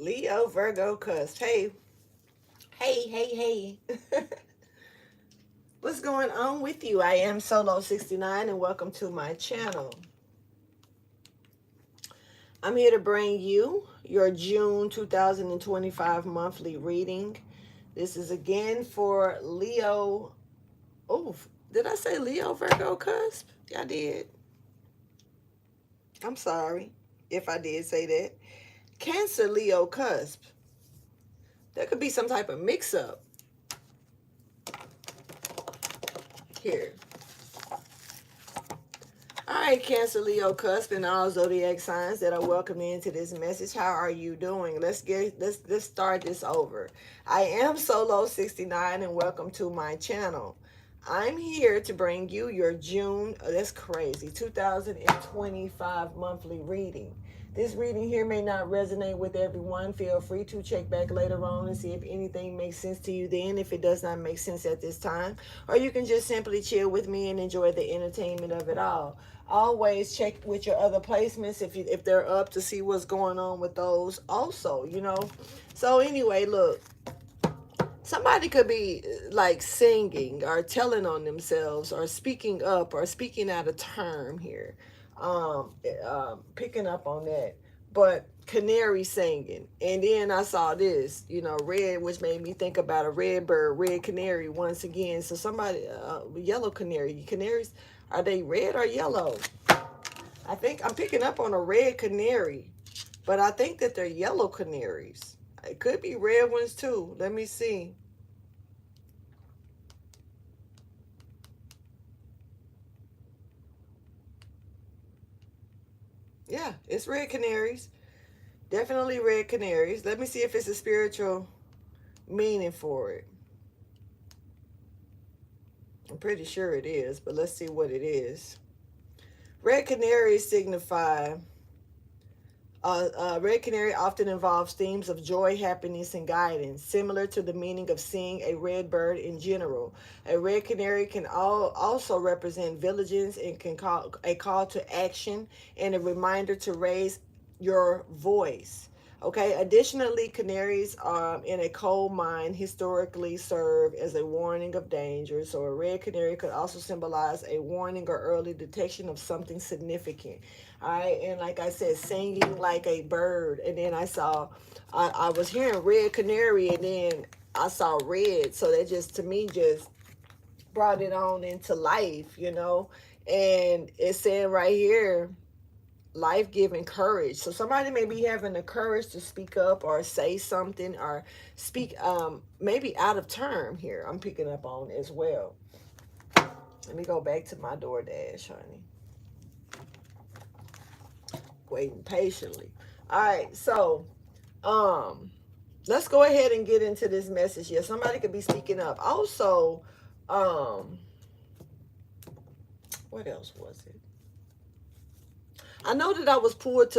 Leo, Virgo, Cusp. Hey, hey. What's going on with you? I am Solo69 and welcome to my channel. I'm here to bring you your June 2025 monthly reading. This is again for Leo. Oh, did I say Leo, Virgo, Cusp? Yeah, I did. I'm sorry if I did say that. Cancer, Leo, Cusp. There could be some type of mix-up here. All right, Cancer, Leo, Cusp, and all zodiac signs that are welcomed into this message. How are you doing? Let's start this over. I am Solo69 and welcome to my channel. I'm here to bring you your June, that's crazy, 2025 monthly reading. This reading here may not resonate with everyone. Feel free to check back later on and see if anything makes sense to you then, if it does not make sense at this time. Or you can just simply chill with me and enjoy the entertainment of it all. Always check with your other placements if they're up to see what's going on with those also, So anyway, look. Somebody could be like singing or telling on themselves or speaking up or speaking out of term here. Picking up on that. But canary singing. And then I saw this, red, which made me think about a red bird, red canary once again. So somebody, yellow canary. Canaries, are they red or yellow? I think I'm picking up on a red canary. But I think that they're yellow canaries. It could be red ones too. Let me see. Yeah, it's red canaries. Definitely red canaries. Let me see if it's a spiritual meaning for it. I'm pretty sure it is, but let's see what it is. Red canaries signify red canary often involves themes of joy, happiness, and guidance, similar to the meaning of seeing a red bird in general. A red canary can also represent vigilance and can call a call to action and a reminder to raise your voice. Okay, additionally, canaries in a coal mine historically serve as a warning of danger. So a red canary could also symbolize a warning or early detection of something significant. All right, and like I said, singing like a bird. And then I was hearing red canary, and then I saw red. So that just, to me, just brought it on into life. And it's saying right here, life-giving courage. So somebody may be having the courage to speak up or say something or speak maybe out of term here. I'm picking up on as well. Let me go back to my DoorDash, honey. Waiting patiently. All right, so let's go ahead and get into this message here. Somebody could be speaking up. Also, what else was it? I know that I was pulled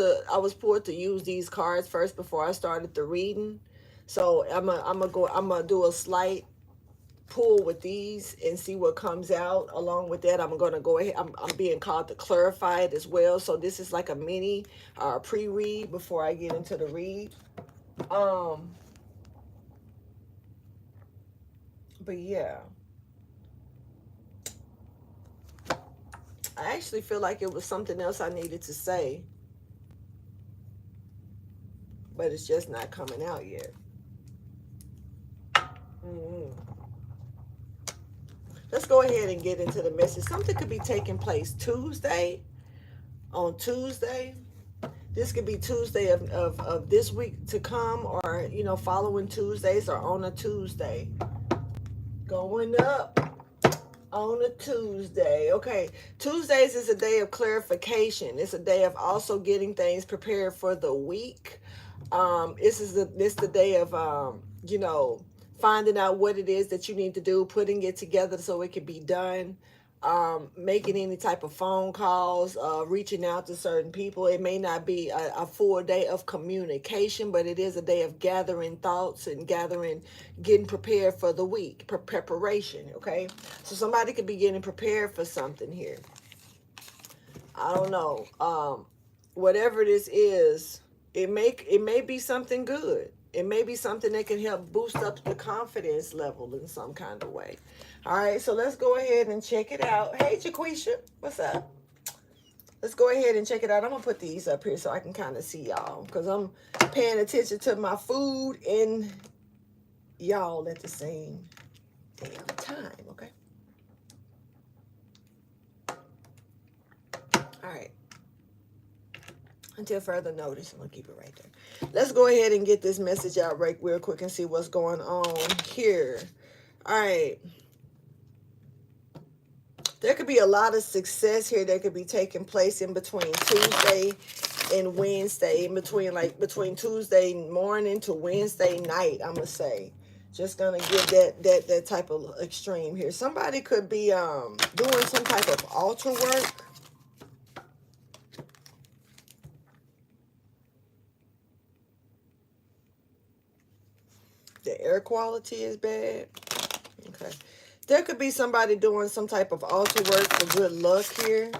to use these cards first before I started the reading. So I'm gonna do a slight pull with these and see what comes out. Along with that, I'm gonna go ahead. I'm being called to clarify it as well. So this is like a mini pre-read before I get into the read. But yeah. I actually feel like it was something else I needed to say, but it's just not coming out yet. Let's go ahead and get into the message. Something could be taking place on Tuesday. This could be Tuesday of this week to come, or, following Tuesdays, or on a Tuesday. Going up on a Tuesday. Okay, Tuesdays is a day of clarification. It's a day of also getting things prepared for the week. This is the day of finding out what it is that you need to do, putting it together so it can be done, making any type of phone calls, reaching out to certain people. It may not be a full day of communication, but it is a day of gathering thoughts and getting prepared for the week, preparation, okay? So somebody could be getting prepared for something here. I don't know. Whatever this is, It may be something good. It may be something that can help boost up the confidence level in some kind of way. All right, so let's go ahead and check it out. Hey, Jaquisha, what's up? Let's go ahead and check it out. I'm gonna put these up here so I can kind of see y'all, because I'm paying attention to my food and y'all at the same damn time. Okay. All right. Until further notice, I'm gonna keep it right there. Let's go ahead and get this message out right real quick and see what's going on here. All right. There could be a lot of success here that could be taking place in between Tuesday and Wednesday, in between, like between Tuesday morning to Wednesday night, I'm gonna say. Just gonna give that type of extreme here. Somebody could be doing some type of altar work. The air quality is bad. Okay. There could be somebody doing some type of altar work for good luck here.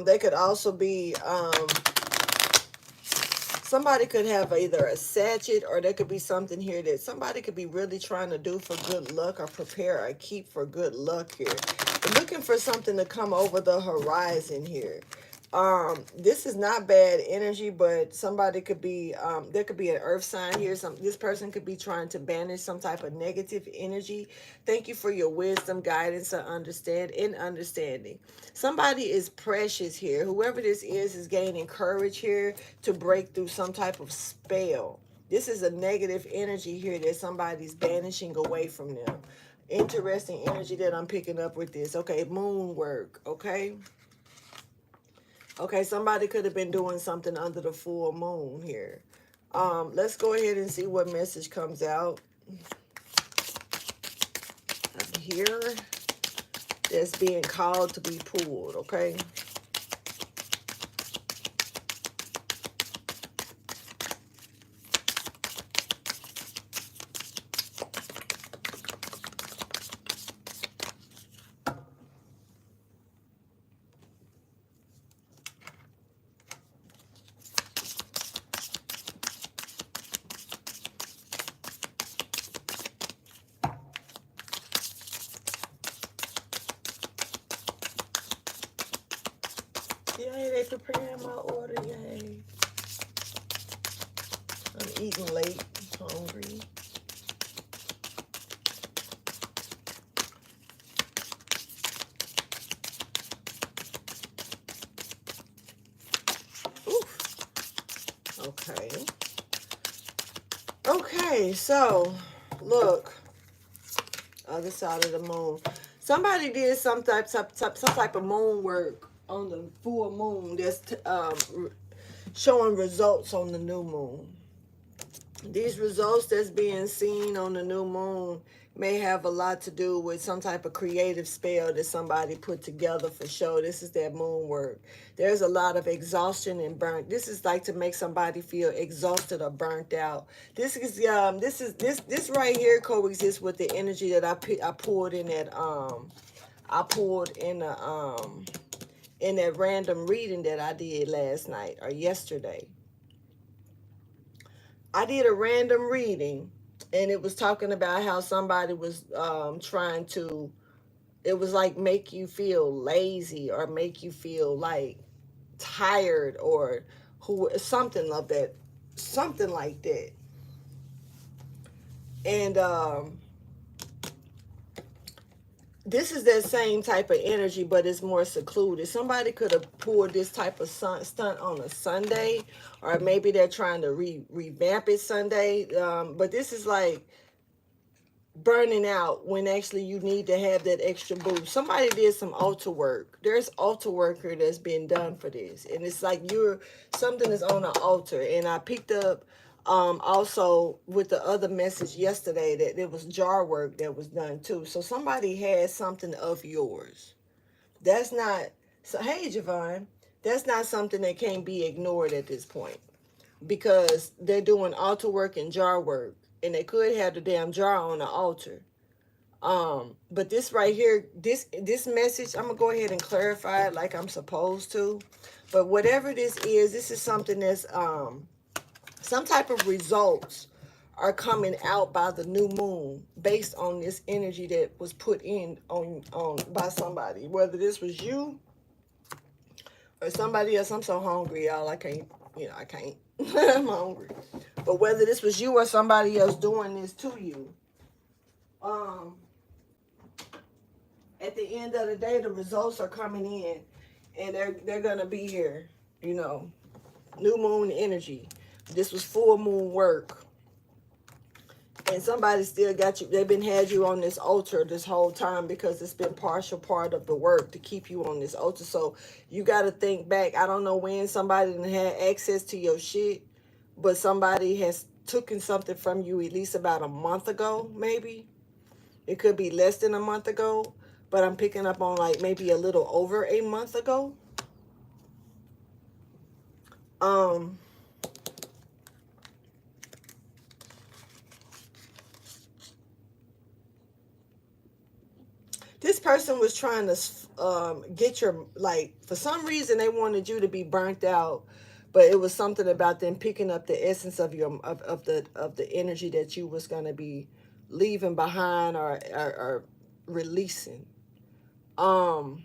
They could also be, somebody could have either a sachet, or there could be something here that somebody could be really trying to do for good luck, or prepare or keep for good luck here. They're looking for something to come over the horizon here. This is not bad energy, but somebody could be, there could be an earth sign here. This person could be trying to banish some type of negative energy. Thank you for your wisdom, guidance, and understanding. Somebody is precious here. Whoever this is gaining courage here to break through some type of spell. This is a negative energy here that somebody's banishing away from them. Interesting energy that I'm picking up with this. Okay, moon work, okay? Okay, somebody could have been doing something under the full moon here. Let's go ahead and see what message comes out here that's being called to be pulled, okay? Yay, they preparing my order, yay. I'm eating late, hungry. Oof. Okay. Okay, so look, other side of the moon. Somebody did some type of moon work on the full moon that's showing results on the new moon. These results that's being seen on the new moon may have a lot to do with some type of creative spell that somebody put together for show. This is that moon work. There's a lot of exhaustion and burnt. This is like to make somebody feel exhausted or burnt out. This right here coexists with the energy that I pulled in that in that random reading that I did last night or yesterday. I did a random reading, and it was talking about how somebody was trying to, it was like make you feel lazy or make you feel like tired, or something of that, something like that. And this is that same type of energy, but it's more secluded. Somebody could have pulled this type of stunt on a Sunday, or maybe they're trying to revamp it Sunday. But this is like burning out when actually you need to have that extra boost. Somebody did some altar work. There's altar worker that's been done for this, and it's like something is on an altar. And I picked up also with the other message yesterday that there was jar work that was done too. So somebody has something of yours. That's not so. Hey, Javon, that's not something that can't be ignored at this point, because they're doing altar work and jar work, and they could have the damn jar on the altar. But this right here, this message, I'm gonna go ahead and clarify it like I'm supposed to. But whatever this is something that's some type of results are coming out by the new moon based on this energy that was put in on by somebody. Whether this was you or somebody else. I'm so hungry, y'all. I can't, I can't. I'm hungry. But whether this was you or somebody else doing this to you, um, at the end of the day, the results are coming in, and they're gonna be here. You know, new moon energy. This was full moon work, and somebody still got you. They've been had you on this altar this whole time because it's been partial part of the work to keep you on this altar. So you got to think back. I don't know when somebody had access to your shit, but somebody has taken something from you at least about a month ago, maybe. It could be less than a month ago, but I'm picking up on like maybe a little over a month ago. Um, this person was trying to get your, like, for some reason they wanted you to be burnt out, but it was something about them picking up the essence of your of the energy that you was going to be leaving behind or releasing. um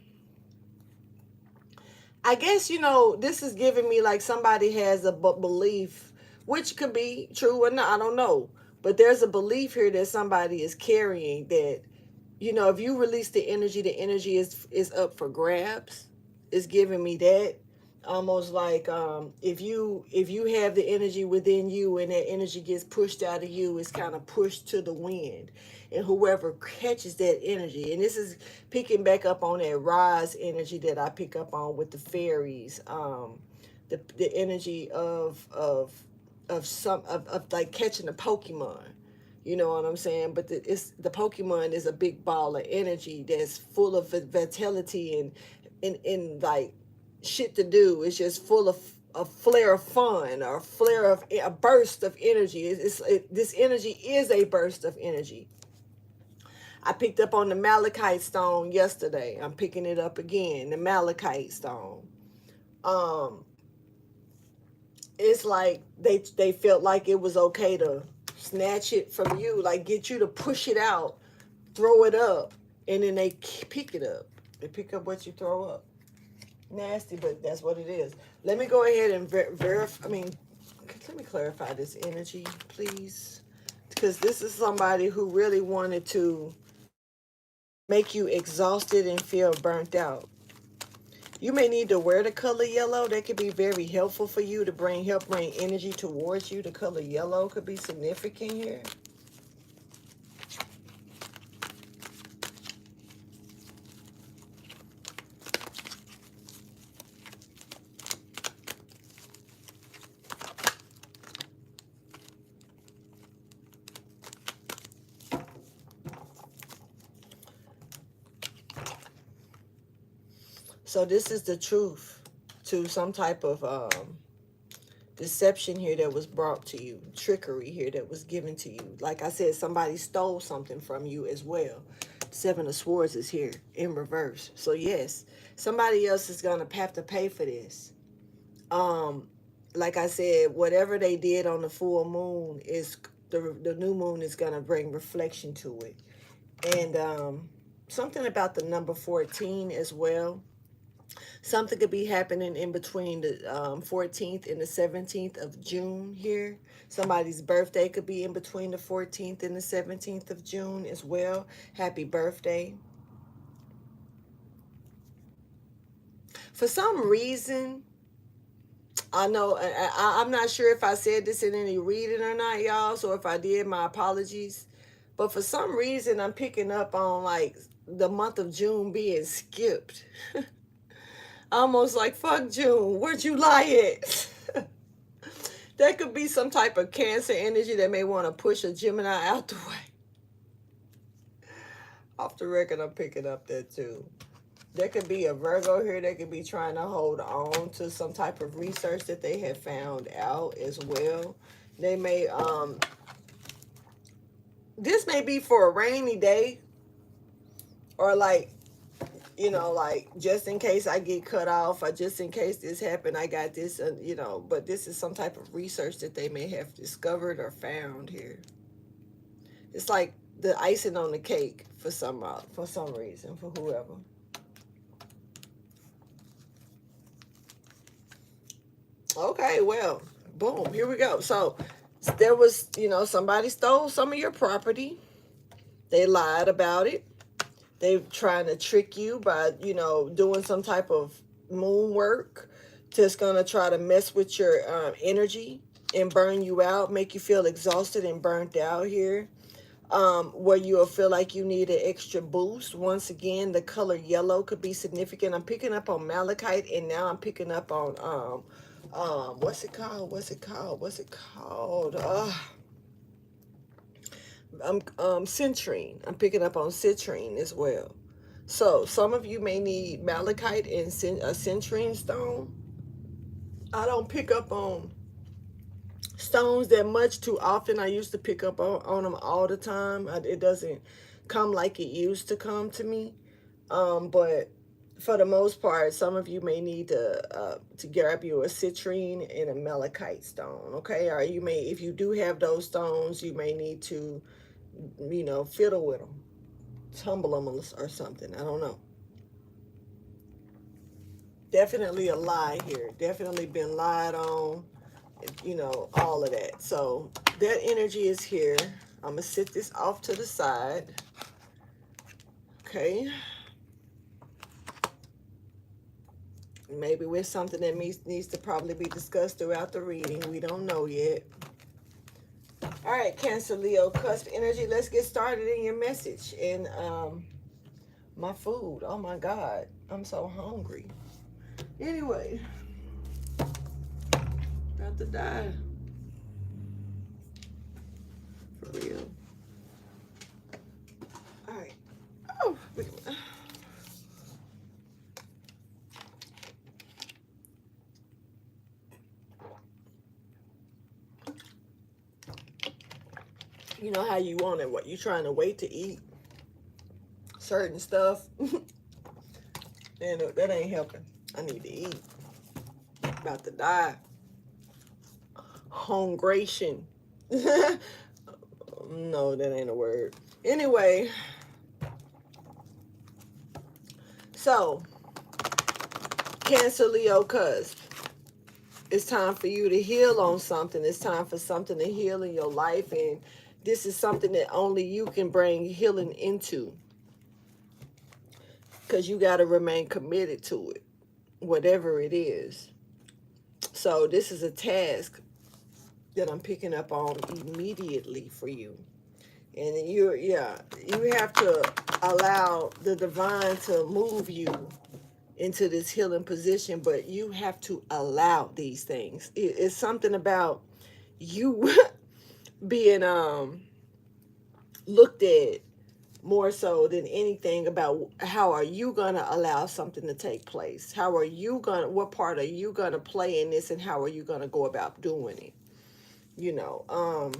I guess, this is giving me like somebody has a belief, which could be true or not, I don't know. But there's a belief here that somebody is carrying that, if you release the energy is up for grabs. It's giving me that. Almost like, if you have the energy within you and that energy gets pushed out of you, it's kind of pushed to the wind, and whoever catches that energy, and this is picking back up on that rise energy that I pick up on with the fairies, the energy of like catching a Pokemon. You know what I'm saying? But the Pokemon is a big ball of energy that's full of vitality and like shit to do. It's just full of a flare of fun, or a burst of energy. This energy is a burst of energy. I picked up on the malachite stone yesterday. I'm picking it up again. The malachite stone. Um, it's like they felt like it was okay to snatch it from you, like get you to push it out, throw it up, and then they pick it up. They pick up what you throw up. Nasty, but that's what it is. Let me go ahead and verify. Let me clarify this energy, please, because this is somebody who really wanted to make you exhausted and feel burnt out. You may need to wear the color yellow. That could be very helpful for you to help bring energy towards you. The color yellow could be significant here. So this is the truth to some type of deception here that was brought to you, trickery here that was given to you. Like I said, somebody stole something from you as well. Seven of Swords is here in reverse. So yes, somebody else is gonna have to pay for this. Um, like I said, whatever they did on the full moon is the new moon is gonna bring reflection to it. And something about the number 14 as well. Something could be happening in between the 14th and the 17th of June here. Somebody's birthday could be in between the 14th and the 17th of June as well. Happy birthday. For some reason, I know, I'm not sure if I said this in any reading or not, y'all. So if I did, my apologies. But for some reason, I'm picking up on like the month of June being skipped. Almost like, fuck June, where'd you lie at? That could be some type of Cancer energy that may want to push a Gemini out the way. Off the record, I'm picking up that too. There could be a Virgo here that could be trying to hold on to some type of research that they have found out as well. They may, this may be for a rainy day. Or like, you know, like just in case I get cut off, or just in case this happened, I got this, you know, but this is some type of research that they may have discovered or found here. It's like the icing on the cake for some reason, for whoever. Okay, well, boom, here we go. So there was, you know, somebody stole some of your property. They lied about it. They're trying to trick you by, you know, doing some type of moon work, just gonna try to mess with your energy and burn you out, make you feel exhausted and burnt out here. Where you'll feel like you need an extra boost. Once again, the color yellow could be significant. I'm picking up on malachite, and now I'm picking up on what's it called? What's it called? Citrine. I'm picking up on citrine as well. So some of you may need malachite and a citrine stone. I don't pick up on stones that much too often. I used to pick up on them all the time. It doesn't come like it used to come to me. But for the most part, some of you may need to grab you a citrine and a malachite stone, okay? Or you may, if you do have those stones, you may need to, you know, fiddle with them, tumble them or something. I don't know. Definitely a lie here. Definitely been lied on, you know, all of that. So that energy is here. I'm gonna sit this off to the side. Okay. Maybe with something that needs to probably be discussed throughout the reading. We don't know yet. All right, Cancer, Leo, cusp energy. Let's get started in your message. And my food. Oh my God, I'm so hungry. Anyway, about to die. For real. All right. Oh, you know how you want it, what you trying to wait to eat certain stuff. And that ain't helping. I need to eat. About to die. Hungration. No, that ain't a word. Anyway, so Cancer, Leo, cusp. It's time for you to heal on something. It's time for something to heal in your life, and this is something that only you can bring healing into, because you got to remain committed to it, whatever it is. So this is a task that I'm picking up on immediately for you. And you have to allow the divine to move you into this healing position, but you have to allow these things. It's something about you being looked at more so than anything about how are you going to allow something to take place? How are you going to, what part are you going to play in this, and how are you going to go about doing it? You know,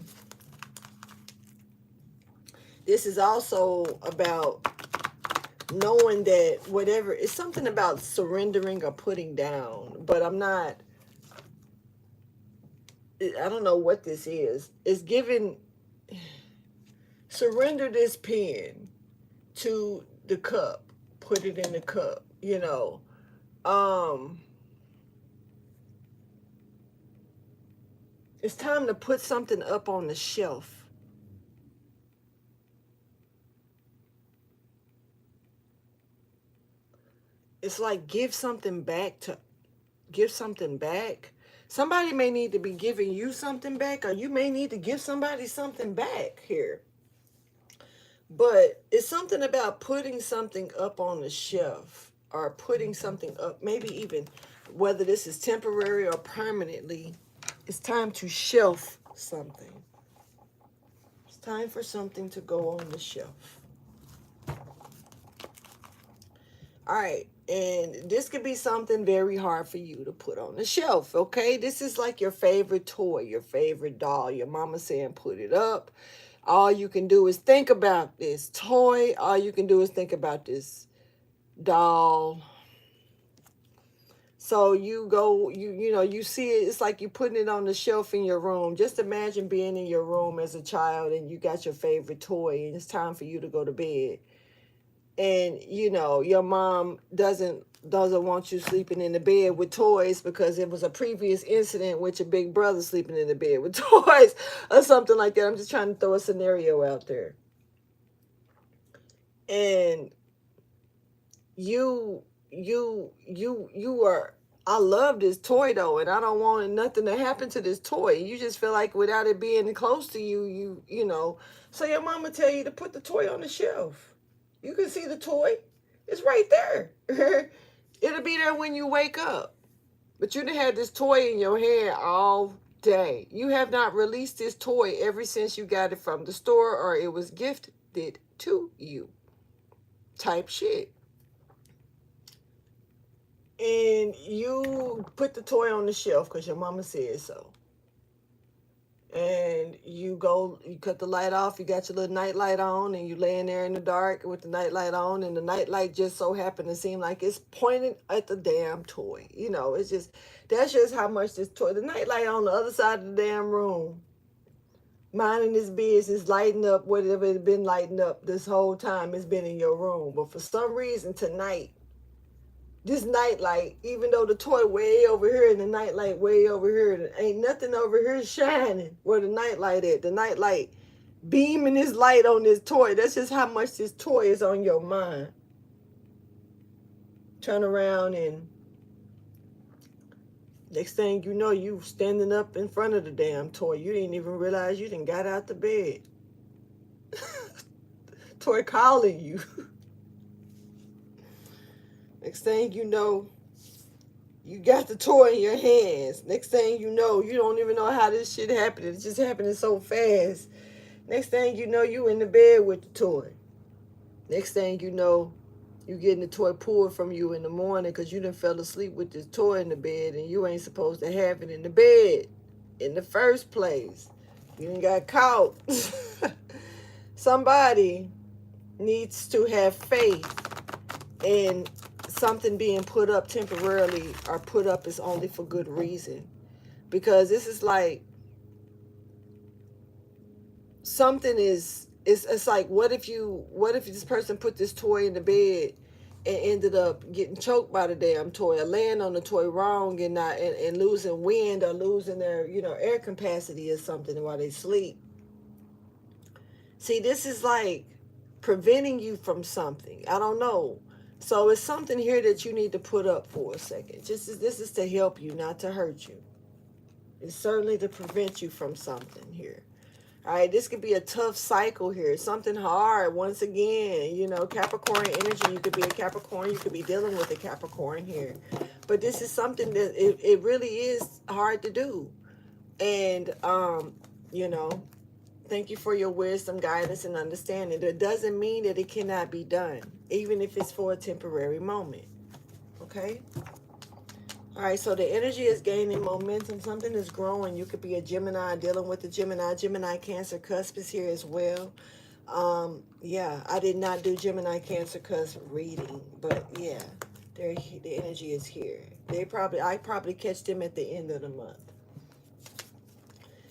this is also about knowing that whatever, it's something about surrendering or putting down, but I don't know what this is. It's giving, surrender this pen to the cup, put it in the cup, you know. It's time to put something up on the shelf. It's like give something back. Somebody may need to be giving you something back, or you may need to give somebody something back here. But it's something about putting something up on the shelf, or putting something up, maybe even whether this is temporary or permanently. It's time to shelf something. It's time for something to go on the shelf. All right. And this could be something very hard for you to put on the shelf, okay? This is like your favorite toy, your favorite doll. Your mama saying put it up. All you can do is think about this toy. All you can do is think about this doll. So you go, you know, you see it, it's like you putting it on the shelf in your room. Just imagine being in your room as a child and you got your favorite toy and it's time for you to go to bed. And you know, your mom doesn't want you sleeping in the bed with toys because it was a previous incident with your big brother sleeping in the bed with toys or something like that. I'm just trying to throw a scenario out there. And you are, I love this toy though, and I don't want nothing to happen to this toy. You just feel like without it being close to you, you know. So your mama tell you to put the toy on the shelf. You can see the toy. It's right there. It'll be there when you wake up. But you done had this toy in your hand all day. You have not released this toy ever since you got it from the store or it was gifted to you. Type shit. And you put the toy on the shelf because your mama said so. And you go, you cut the light off, you got your little night light on, and you laying there in the dark with the night light on, and the night light just so happened to seem like it's pointing at the damn toy. You know, it's just, that's just how much this toy, the night light on the other side of the damn room, minding his business, lighting up whatever it been lighting up this whole time it's been in your room. But for some reason tonight, this nightlight, even though the toy way over here and the nightlight way over here, ain't nothing over here shining where the nightlight at. The nightlight beaming this light on this toy. That's just how much this toy is on your mind. Turn around and next thing you know, you standing up in front of the damn toy. You didn't even realize you done got out the bed. Toy calling you. Next thing you know, you got the toy in your hands. Next thing you know, you don't even know how this shit happened. It's just happening so fast. Next thing you know, you in the bed with the toy. Next thing you know, you getting the toy pulled from you in the morning because you done fell asleep with this toy in the bed and you ain't supposed to have it in the bed in the first place. You done got caught. Somebody needs to have faith in something being put up temporarily or put up is only for good reason. Because this is like something is, it's like what if this person put this toy in the bed and ended up getting choked by the damn toy or laying on the toy wrong and not and losing wind or losing their, you know, air capacity or something while they sleep. See, this is like preventing you from something. I don't know. So it's something here that you need to put up for a second. This is to help you, not to hurt you. It's certainly to prevent you from something here. All right, this could be a tough cycle here. Something hard, once again, you know, Capricorn energy. You could be a Capricorn. You could be dealing with a Capricorn here. But this is something that it really is hard to do. And, you know, thank you for your wisdom, guidance, and understanding. That doesn't mean that it cannot be done, even if it's for a temporary moment. Okay? All right, so the energy is gaining momentum. Something is growing. You could be a Gemini dealing with the Gemini. Gemini, Cancer, Cusp is here as well. Yeah, I did not do Gemini, Cancer, Cusp reading, but yeah, the energy is here. I probably catch them at the end of the month.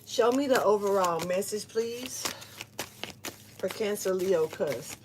Show me the overall message, please, for Cancer, Leo, Cusp.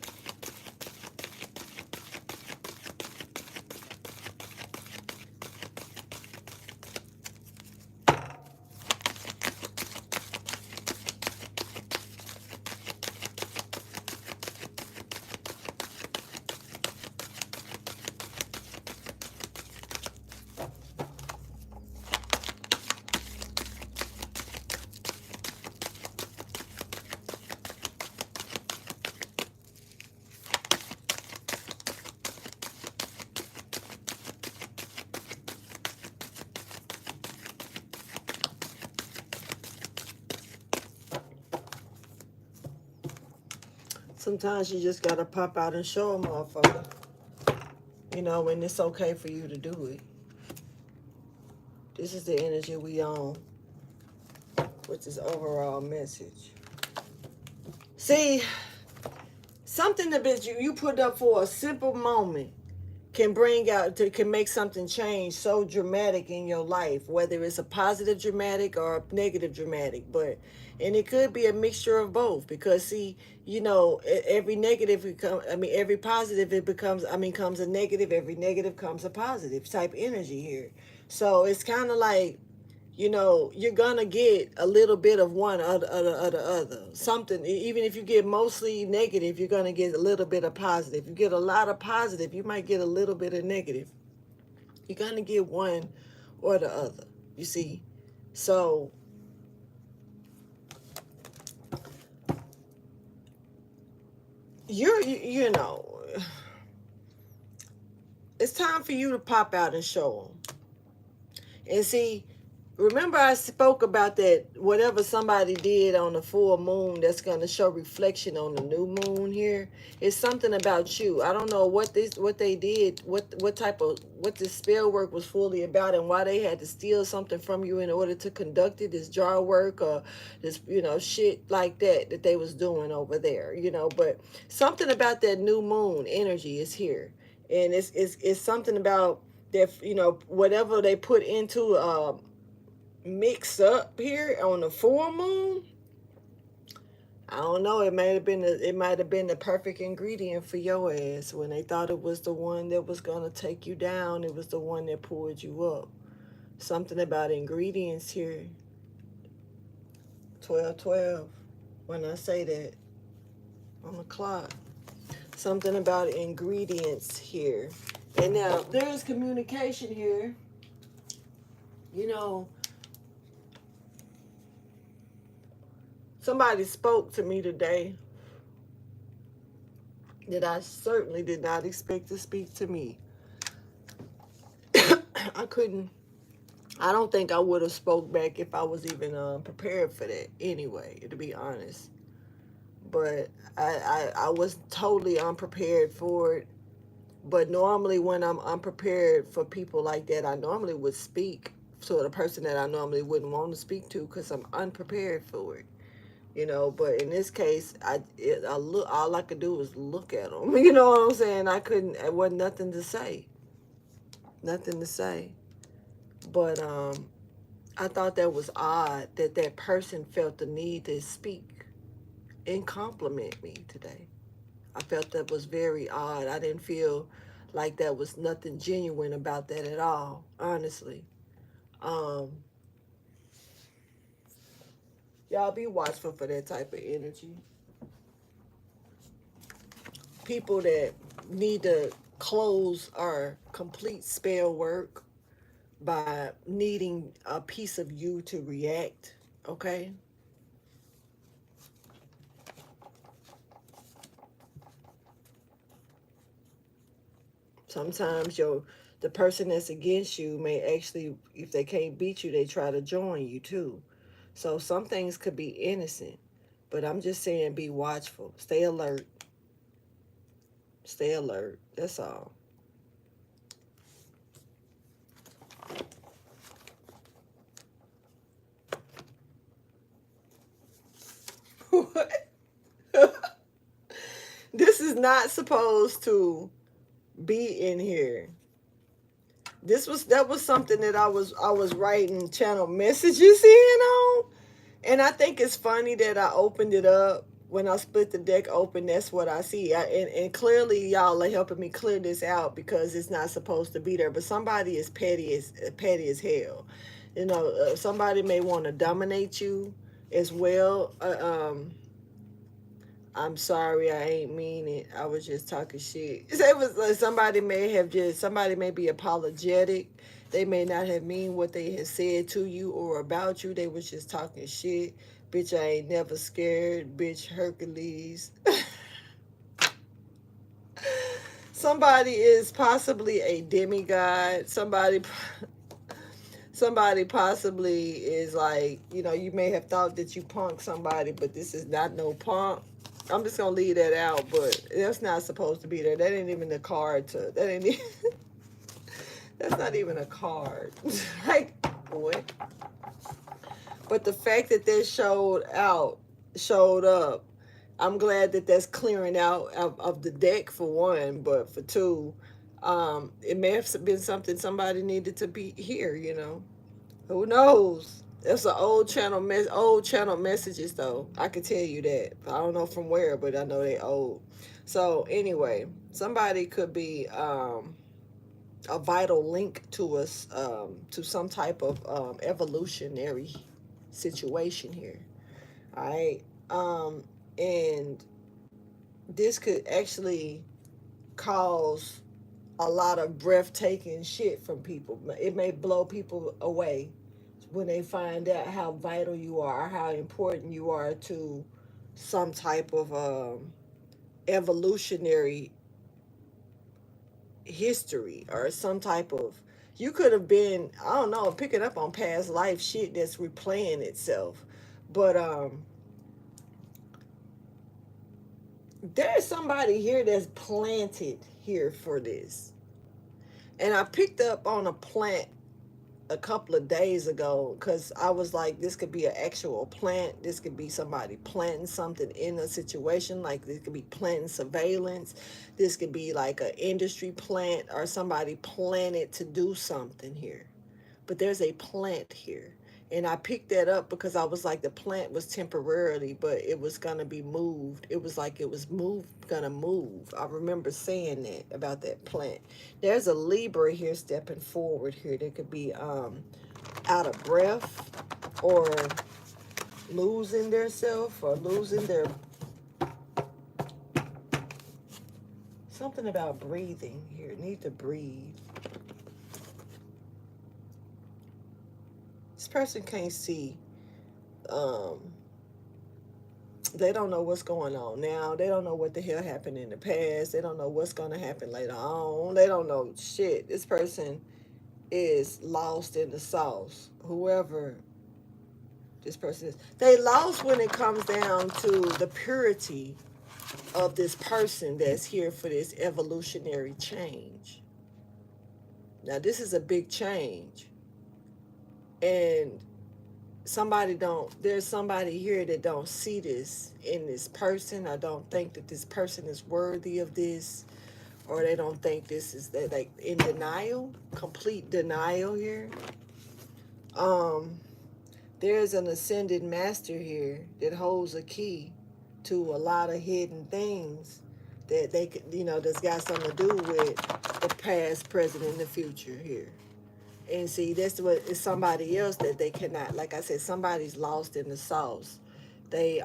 Sometimes you just gotta pop out and show a motherfucker, you know, when it's okay for you to do it. This is the energy we own with this overall message. See, something that you put up for a simple moment can make something change so dramatic in your life, whether it's a positive dramatic or a negative dramatic. But and it could be a mixture of both, because see, every negative every positive it becomes, comes a negative. Every negative comes a positive type energy here. So it's kind of like, you're gonna get a little bit of one or the other. Something, even if you get mostly negative, you're gonna get a little bit of positive. You get a lot of positive, you might get a little bit of negative. You're gonna get one or the other. You see, so you know, it's time for you to pop out and show them. And see, remember I spoke about that whatever somebody did on the full moon that's going to show reflection on the new moon here. It's something about you. I don't know what they did, what this spell work was fully about, and why they had to steal something from you in order to conduct it, this jar work or this, shit like that they was doing over there, but something about that new moon energy is here. And it's something about that, whatever they put into mix up here on the full moon. I don't know. It might have been the perfect ingredient for your ass. When they thought it was the one that was gonna take you down, it was the one that pulled you up. Something about ingredients here. 12:12. When I say that on the clock, something about ingredients here. And now there's communication here. You know, somebody spoke to me today that I certainly did not expect to speak to me. I couldn't. I don't think I would have spoke back if I was even prepared for that anyway, to be honest. But I was totally unprepared for it. But normally when I'm unprepared for people like that, I normally would speak to the person that I normally wouldn't want to speak to because I'm unprepared for it. But in this case, I look, all I could do was look at them. You know what I'm saying? It wasn't nothing to say. Nothing to say. But I thought that was odd that that person felt the need to speak and compliment me today. I felt that was very odd. I didn't feel like that was nothing genuine about that at all, honestly. Um, y'all be watchful for that type of energy. People that need to close or complete spell work by needing a piece of you to react, okay? Sometimes the person that's against you may actually, if they can't beat you, they try to join you too. So some things could be innocent, but I'm just saying be watchful. Stay alert. Stay alert. That's all. This is not supposed to be in here. That was something that I was writing channel messages in on. And I think it's funny that I opened it up. When I split the deck open, that's what I see. And clearly, y'all are helping me clear this out because it's not supposed to be there. But somebody is petty as hell. Somebody may want to dominate you as well. I'm sorry, I ain't mean it. I was just talking shit. It was like somebody may be apologetic. They may not have mean what they had said to you or about you. They was just talking shit. Bitch, I ain't never scared. Bitch, Hercules. Somebody is possibly a demigod. Somebody possibly is like, you may have thought that you punked somebody, but this is not no punk. I'm just gonna leave that out, but that's not supposed to be there. That ain't even a card that ain't even, that's not even a card. Like, what? But the fact that they showed up, I'm glad that that's clearing out of the deck for one, but for two, it may have been something somebody needed to be here. Who knows? That's an old channel messages though. I can tell you that. I don't know from where, but I know they old. So anyway, somebody could be a vital link to us, to some type of evolutionary situation here. All right. And this could actually cause a lot of breathtaking shit from people. It may blow people away when they find out how vital you are, how important you are to some type of evolutionary history or some type of. You could have been, I don't know, picking up on past life shit that's replaying itself. But there's somebody here that's planted here for this. And I picked up on a plant a couple of days ago because I was like, this could be an actual plant. This could be somebody planting something in a situation. Like this could be planting surveillance. This could be like an industry plant or somebody planted to do something here. But there's a plant here. And I picked that up because I was like, the plant was temporarily, but it was gonna be moved. It was like it was gonna move. I remember saying that about that plant. There's a Libra here stepping forward here. They could be out of breath or losing their self or losing their something about breathing here. Need to breathe. This person can't see. Um, they don't know what's going on now. They don't know what the hell happened in the past. They don't know what's going to happen later on. They don't know shit. This person is lost in the sauce. Whoever this person is, they lost when it comes down to the purity of this person that's here for this evolutionary change. Now, this is a big change. And there's somebody here that don't see this in this person. I don't think that this person is worthy of this, or they don't think this is that, like, in denial, complete denial here. um there's an ascended master here that holds a key to a lot of hidden things that they could, that's got something to do with the past, present, and the future here. And see, that's what is somebody else that they cannot, like I said, somebody's lost in the sauce. They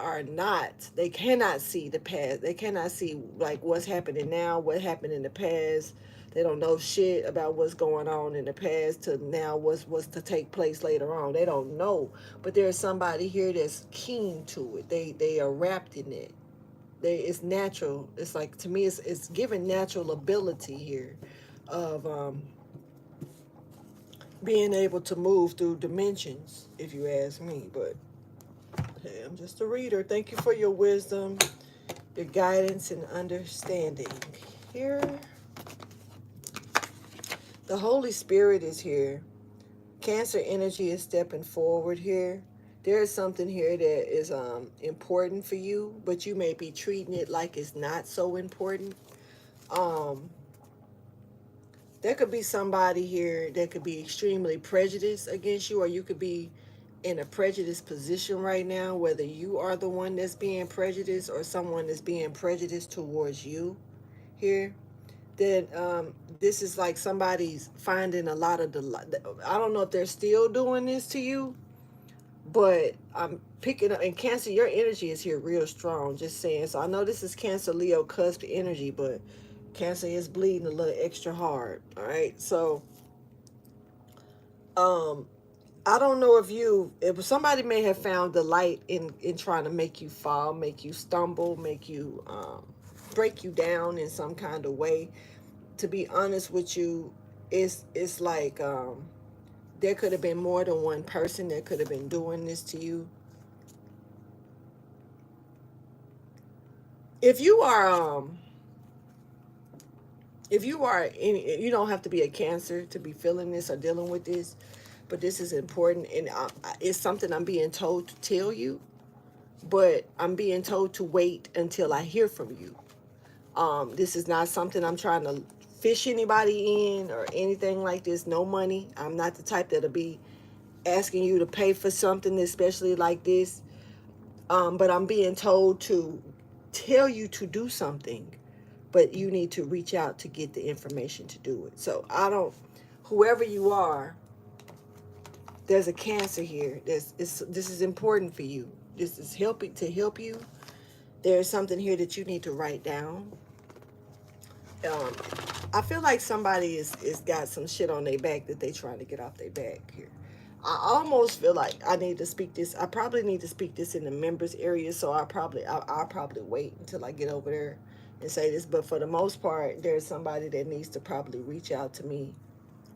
cannot see the past. They cannot see like what's happening now, what happened in the past. They don't know shit about what's going on in the past to now what's to take place later on. They don't know. But there's somebody here that's keen to it. They are wrapped in it. It's natural. It's like, to me, it's given natural ability here of being able to move through dimensions, if you ask me. But hey, I'm just a reader. Thank you for your wisdom, your guidance, and understanding. Here, the Holy Spirit is here. Cancer energy is stepping forward here. There is something here that is important for you, but you may be treating it like it's not so important. Um, there could be somebody here that could be extremely prejudiced against you, or you could be in a prejudiced position right now, whether you are the one that's being prejudiced or someone that's being prejudiced towards you here. That this is like somebody's finding a lot of the. I don't know if they're still doing this to you, but I'm picking up. And Cancer, your energy is here real strong. Just saying. So I know this is Cancer, Leo, Cusp energy, but Cancer is bleeding a little extra hard. All right, so um, I don't know if somebody may have found the light in trying to make you fall, make you stumble, make you break you down in some kind of way. To be honest with you, it's like there could have been more than one person that could have been doing this to you. If you are you don't have to be a Cancer to be feeling this or dealing with this, but this is important, and it's something I'm being told to tell you. but I'm being told to wait until I hear from you. This is not something I'm trying to fish anybody in or anything like this. No money. I'm not the type that'll be asking you to pay for something, especially like this. But I'm being told to tell you to do something, but you need to reach out to get the information to do it. So I don't, whoever you are, there's a cancer here. This is important for you. This is helping to help you. There's something here that you need to write down. Um, I feel like somebody is got some shit on their back that they trying to get off their back here. I almost feel like I need to speak this. I probably need to speak this in the members area, so I'll probably wait until I get over there and say this. But for the most part, there's somebody that needs to probably reach out to me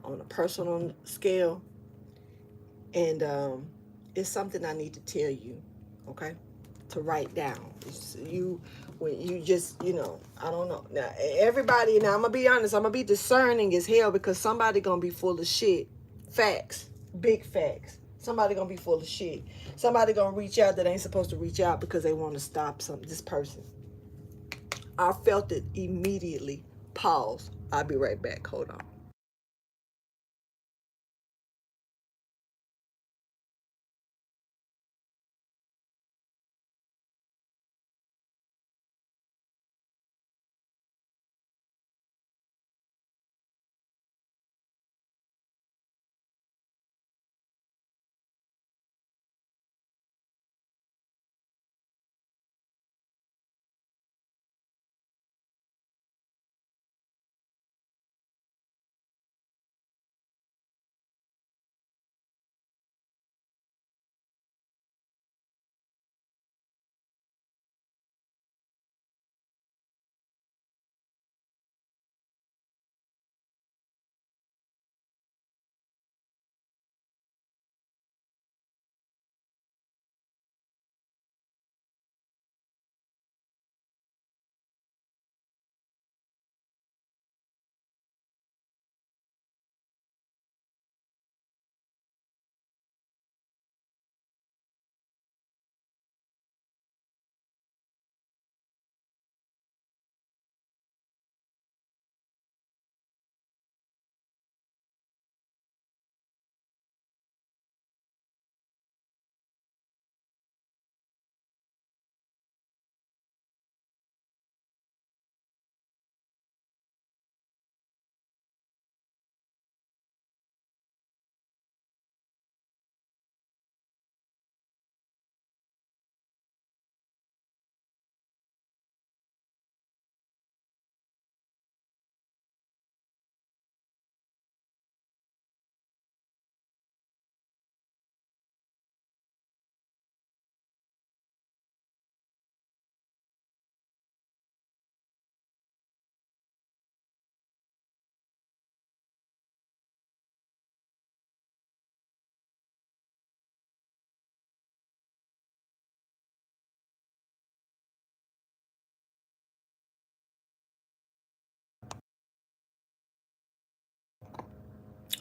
on a personal scale, and it's something I need to tell you, okay? To write down. It's you when you just, I don't know. Now everybody, now I'm gonna be honest, I'm gonna be discerning as hell because somebody gonna be full of shit. Facts. Big facts. Somebody gonna be full of shit. Somebody gonna reach out that ain't supposed to reach out because they want to stop this person. I felt it immediately. Pause. I'll be right back. Hold on.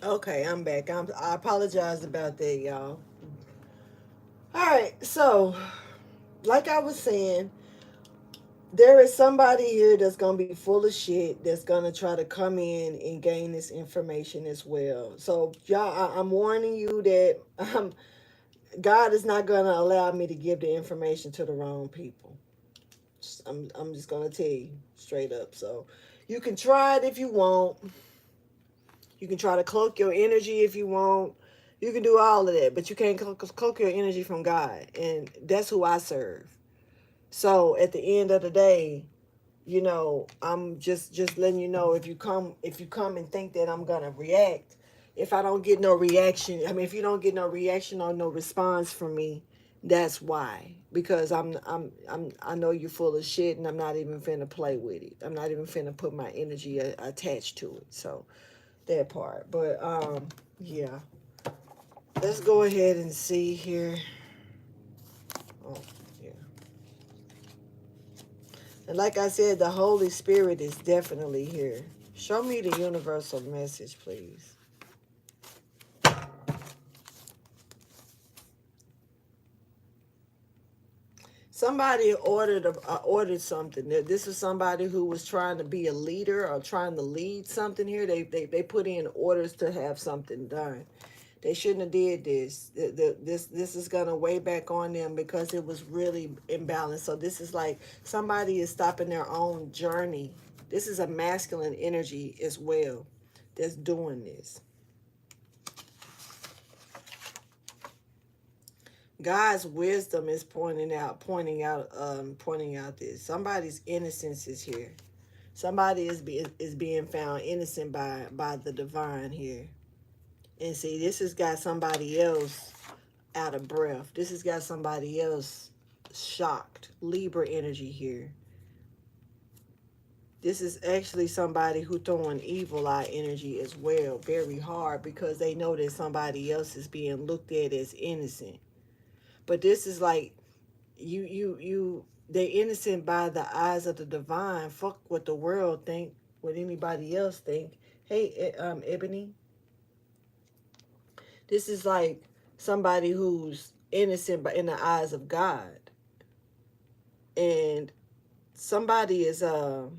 Okay, I'm back. I apologize about that, y'all. All right, so like I was saying, there is somebody here that's gonna be full of shit that's gonna try to come in and gain this information as well. So y'all, I'm warning you that God is not gonna allow me to give the information to the wrong people. I'm just gonna tell you straight up. So you can try it if you want. You can try to cloak your energy if you want. You can do all of that, but you can't cloak your energy from God, and that's who I serve. So at the end of the day, I'm just letting you know, if you come and think that I'm gonna react, if I don't get no reaction, I mean, if you don't get no reaction or no response from me, that's why. Because I know you're full of shit, and I'm not even finna play with it. I'm not even finna put my energy attached to it. So that part. But yeah, let's go ahead and see here. Oh, yeah. And like I said, the Holy Spirit is definitely here. Show me the universal message, please. Somebody ordered something. This is somebody who was trying to be a leader or trying to lead something here. They put in orders to have something done. They shouldn't have did this. This is gonna weigh back on them because it was really imbalanced. So this is like somebody is stopping their own journey. This is a masculine energy as well that's doing this. God's wisdom is pointing out this. Somebody's innocence is here. Somebody is being found innocent by the divine here. And see, this has got somebody else out of breath. This has got somebody else shocked. Libra energy here. This is actually somebody who throwing evil eye energy as well, very hard, because they know that somebody else is being looked at as innocent. But this is like they innocent by the eyes of the divine. Fuck what the world think, what anybody else think. Hey, Ebony, this is like somebody who's innocent but in the eyes of God. And somebody is okay.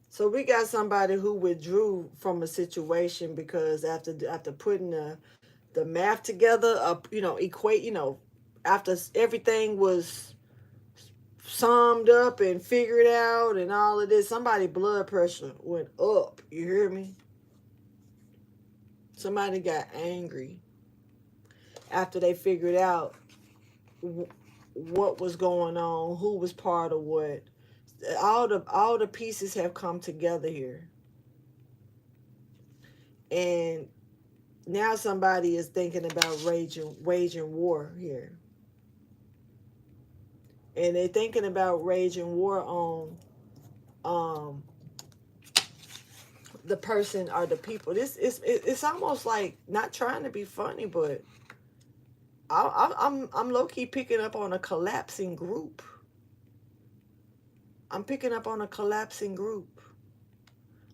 So we got somebody who withdrew from a situation because after putting the math together, equate, after everything was summed up and figured out and all of this, somebody blood pressure went up. You hear me? Somebody got angry after they figured out what was going on, who was part of what. All the pieces have come together here. And now somebody is thinking about waging war here. And they're thinking about waging war on the person or the people. It's almost like, not trying to be funny, but I'm low key picking up on a collapsing group. I'm picking up on a collapsing group.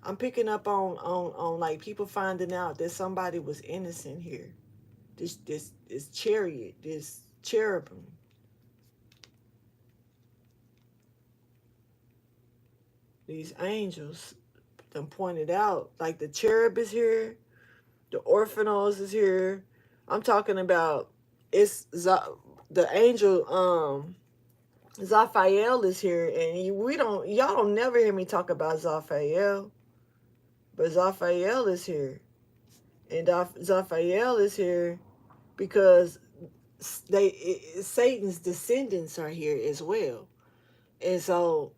I'm picking up on like people finding out that somebody was innocent here. This chariot, this cherubim. These angels them pointed out, like the cherub is here, the orphanos is here. I'm talking about the angel Zaphael is here, and y'all don't never hear me talk about Zaphael, but Zaphael is here, and Zaphael is here because Satan's descendants are here as well, and so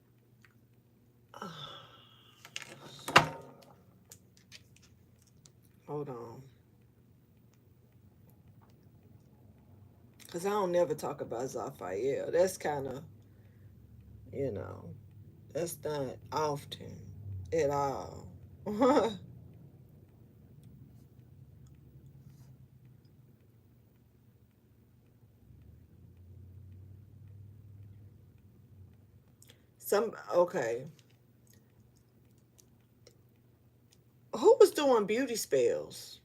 hold on, because I don't never talk about Zaphael. That's kind of, that's not often at all. Okay. Who was doing beauty spells?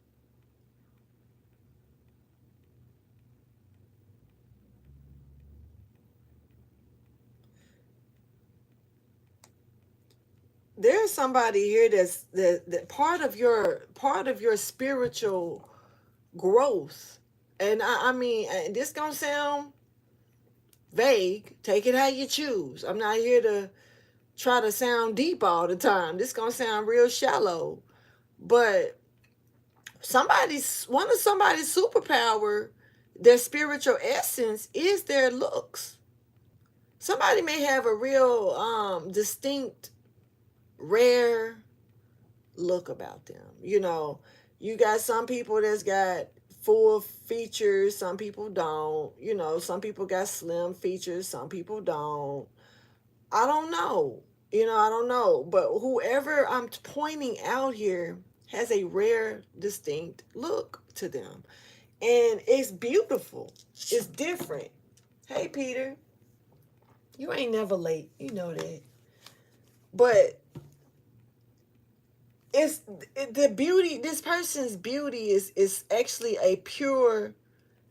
There's somebody here that part of your spiritual growth, and I mean, this gonna sound vague. Take it how you choose. I'm not here to try to sound deep all the time. This gonna sound real shallow, but somebody's superpower, their spiritual essence is their looks. Somebody may have a real distinct, rare look about them. You got some people that's got full features, some people don't. Some people got slim features, some people don't. I don't know. I don't know. But whoever I'm pointing out here has a rare, distinct look to them. And it's beautiful. It's different. Hey, Peter. You ain't never late. You know that. But it's the beauty. This person's beauty is actually a pure.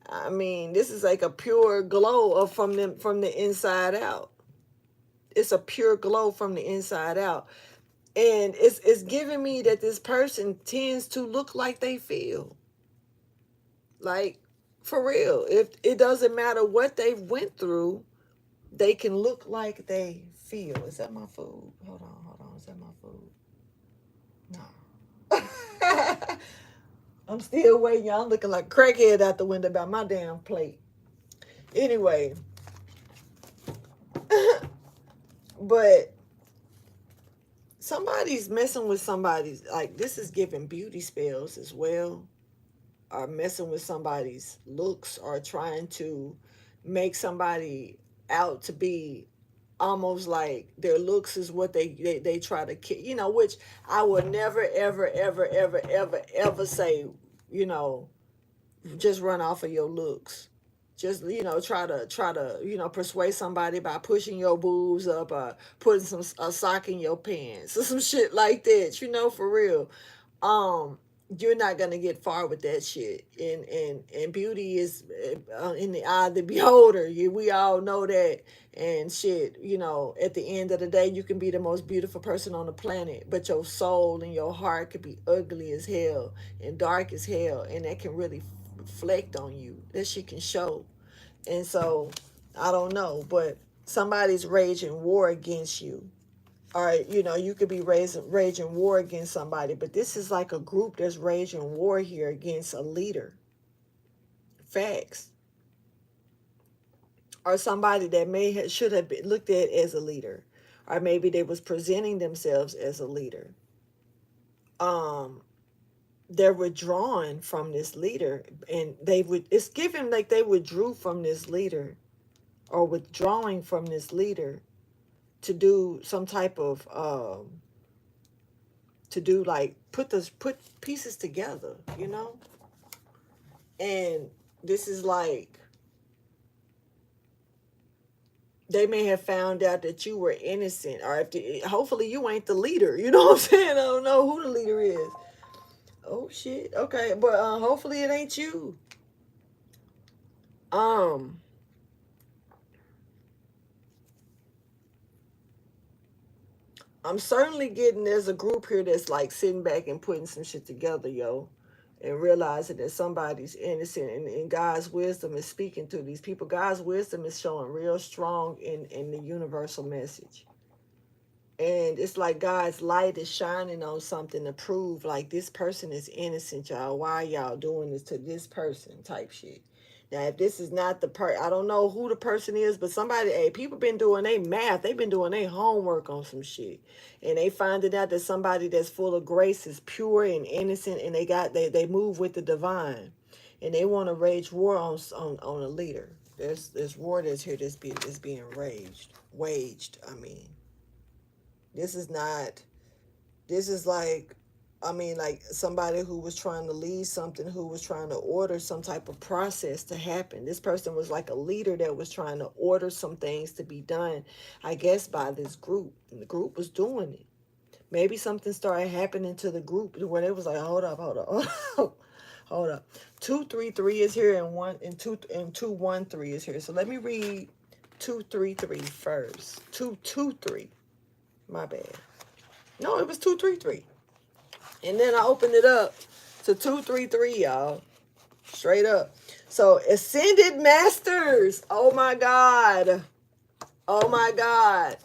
I mean, this is like a pure glow of from the inside out. It's a pure glow from the inside out, and it's giving me that this person tends to look like they feel. Like, for real, if it doesn't matter what they've went through, they can look like they feel. Is that my food? Hold on. Is that my food? No. I'm still waiting. Y'all, I'm looking like crackhead out the window about my damn plate. Anyway, but somebody's messing with somebody's, like, this is giving beauty spells as well, or messing with somebody's looks, or trying to make somebody out to be almost like their looks is what they try to, which I would never ever say, you know just run off of your looks. Just, try to persuade somebody by pushing your boobs up, or putting some a sock in your pants or some shit like that, for real. um you're not gonna get far with that shit. And beauty is in the eye of the beholder. We all know that. And shit, at the end of the day, you can be the most beautiful person on the planet, but your soul and your heart could be ugly as hell and dark as hell, and that can really reflect on you. That shit can show. And so, I don't know, but somebody's raging war against you. Or, you could be raging war against somebody, but this is like a group that's raging war here against a leader. Facts. Or somebody that should have been looked at as a leader. Or maybe they was presenting themselves as a leader. They're withdrawing from this leader, and it's given like they withdrew from this leader, or withdrawing from this leader, to do some type of to do, like, put pieces together. And this is like, they may have found out that you were innocent, or hopefully you ain't the leader. You know what I'm saying? I don't know who the leader is. Oh shit. Okay, but hopefully it ain't you. Um I'm certainly getting there's a group here that's like sitting back and putting some shit together, yo, and realizing that somebody's innocent, and God's wisdom is speaking to these people. God's wisdom is showing real strong in the universal message. And it's like God's light is shining on something to prove, like, this person is innocent, y'all. Why y'all doing this to this person type shit? Now, if this is not the I don't know who the person is, but somebody, hey, people been doing their math. They've been doing their homework on some shit. And they finding out that somebody that's full of grace is pure and innocent, and they move with the divine. And they want to rage war on a leader. There's war that's here that's being waged. I mean. This is not, this is like, I mean, like somebody who was trying to lead something, who was trying to order some type of process to happen. This person was like a leader that was trying to order some things to be done, I guess, by this group. And the group was doing it. Maybe something started happening to the group where they was like, hold up. Hold up. 233 is here, and 213 is here. So let me read 233 first. 223. My bad. No, it was 233. And then I opened it up to 233, y'all. Straight up. So, Ascended Masters. Oh my God. Oh my God.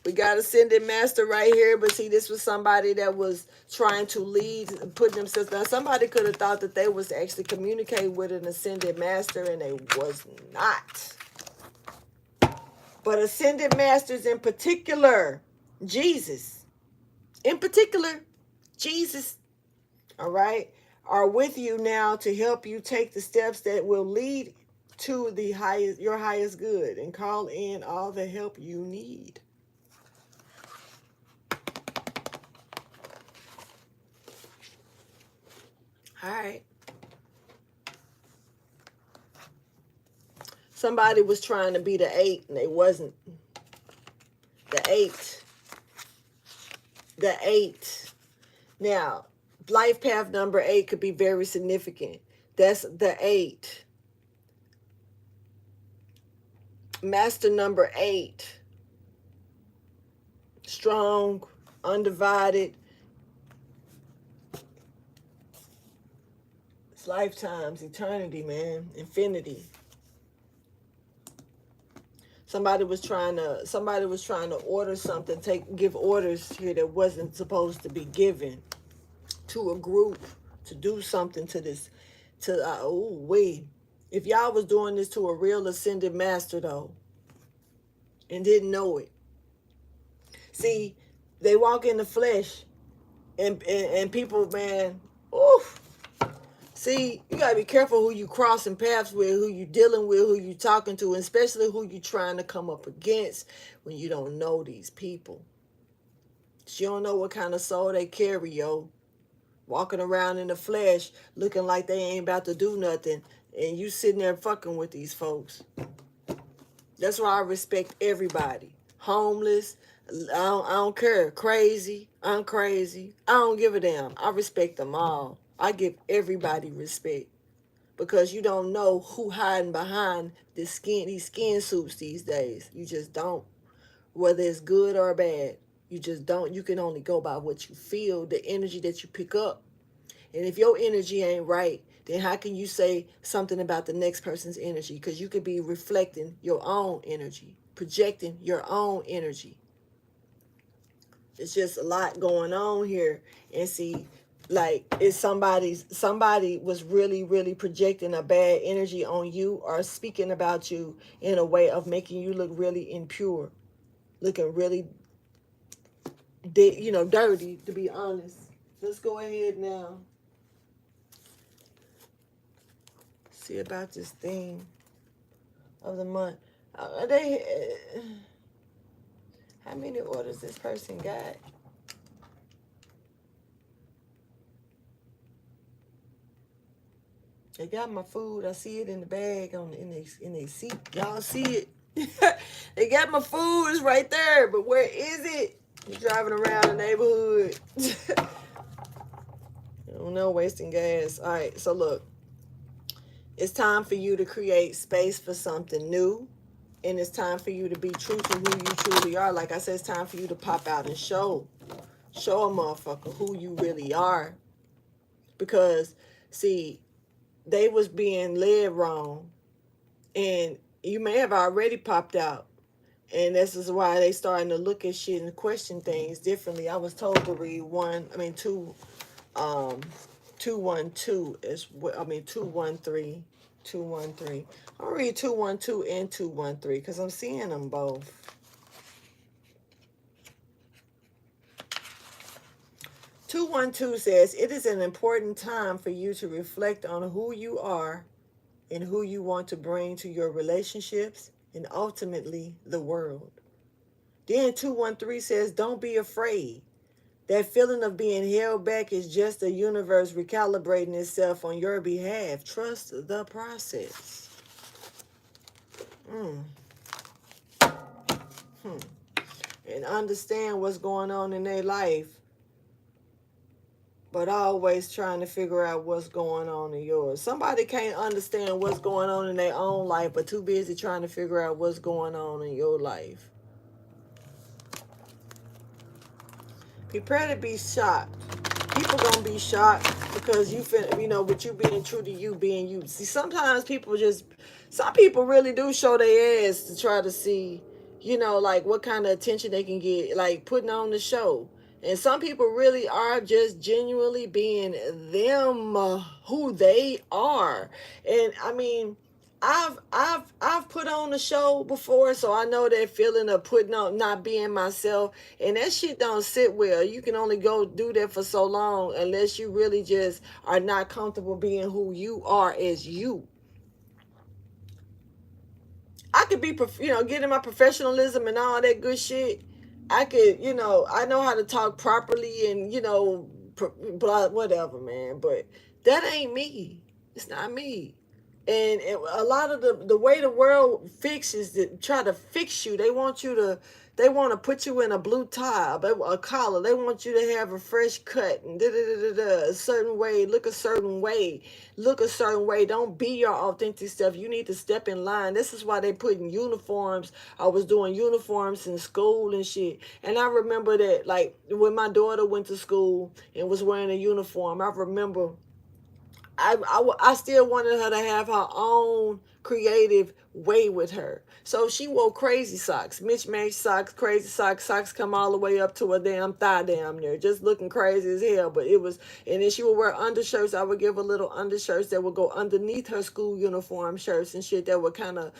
We got Ascended Master right here. But see, this was somebody that was trying to lead, putting themselves down. Somebody could have thought that they was actually communicating with an Ascended Master, and they was not. But Ascended Masters in particular, Jesus, in particular, Jesus, all right, are with you now to help you take the steps that will lead to your highest good, and call in all the help you need. All right. Somebody was trying to be the 8 and they wasn't. The 8. Now, life path number 8 could be very significant. That's the 8. Master number 8. Strong, undivided. It's lifetimes, eternity, man, infinity. Somebody was trying to order something, give orders here that wasn't supposed to be given to a group to do something to this to oh wait. If y'all was doing this to a real ascended master though and didn't know it. See, they walk in the flesh and people, man, oof. See, you gotta be careful who you crossing paths with, who you dealing with, who you talking to, and especially who you trying to come up against when you don't know these people. You don't know what kind of soul they carry, yo. Walking around in the flesh, looking like they ain't about to do nothing, and you sitting there fucking with these folks. That's why I respect everybody. Homeless, I don't care. Crazy, I'm crazy. I don't give a damn. I respect them all. I give everybody respect because you don't know who hiding behind these skin suits these days. You just don't. Whether it's good or bad, you just don't. You can only go by what you feel, the energy that you pick up. And if your energy ain't right, then how can you say something about the next person's energy? Because you could be reflecting your own energy, projecting your own energy. It's just a lot going on here. And see, like, if somebody was really projecting a bad energy on you or speaking about you in a way of making you look really impure, looking really dirty, to be honest. Let's go ahead now. See about this thing of the month. How many orders this person got? They got my food. I see it in the bag in their seat. Y'all see it? They got my food. It's right there. But where is it? You're driving around the neighborhood. I don't know, wasting gas. All right, so look. It's time for you to create space for something new. And it's time for you to be true to who you truly are. Like I said, it's time for you to pop out and show a motherfucker who you really are. Because, see, they was being led wrong. And you may have already popped out. And this is why they starting to look at shit and question things differently. I was told to read 212 is what, 213. 213. I'll read 212 and 213 because I'm seeing them both. 212 says, it is an important time for you to reflect on who you are and who you want to bring to your relationships and ultimately the world. Then 213 says, don't be afraid. That feeling of being held back is just the universe recalibrating itself on your behalf. Trust the process. And understand what's going on in their life, but always trying to figure out what's going on in yours. Somebody can't understand what's going on in their own life, but too busy trying to figure out what's going on in your life. Prepare to be shocked. People gonna be shocked because with you being true to you, being you. See, sometimes some people really do show their ass to try to see, like what kind of attention they can get, like putting on the show. And some people really are just genuinely being them, who they are. And I mean, I've put on a show before, so I know that feeling of putting on, not being myself, and that shit don't sit well. You can only go do that for so long unless you really just are not comfortable being who you are as you. I could be, getting my professionalism and all that good shit. I could, I know how to talk properly and, blah, whatever, man. But that ain't me. It's not me. And a lot of the way the world fixes it, try to fix you. They want you to, they want to put you in a blue tie, a collar. They want you to have a fresh cut and a certain way, look a certain way, look a certain way. Don't be your authentic self. You need to step in line. This is why they put in uniforms. I was doing uniforms in school and shit. And I remember that, like, when my daughter went to school and was wearing a uniform, I remember I still wanted her to have her own creative way with her. So she wore crazy socks, mismatched socks, crazy socks. Socks come all the way up to her damn thigh damn near, just looking crazy as hell. But it was, and then she would wear undershirts. I would give her little undershirts that would go underneath her school uniform shirts and shit that would kind of,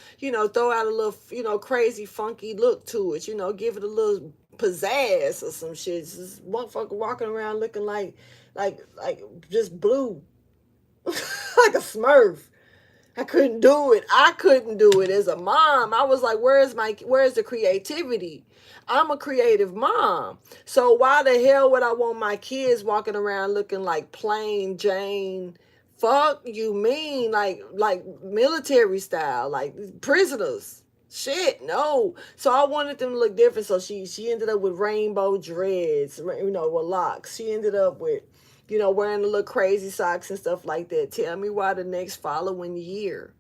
throw out a little, crazy, funky look to it. Give it a little pizzazz or some shit. Just motherfucker walking around looking like just blue like a smurf. I couldn't do it. I couldn't do it as a mom. I was like, where's the creativity? I'm a creative mom. So why the hell would I want my kids walking around looking like plain Jane? Fuck you mean like military style, like prisoners. Shit, no. So I wanted them to look different. So she ended up with rainbow dreads, with locks. She ended up with wearing the little crazy socks and stuff like that. Tell me why the next following year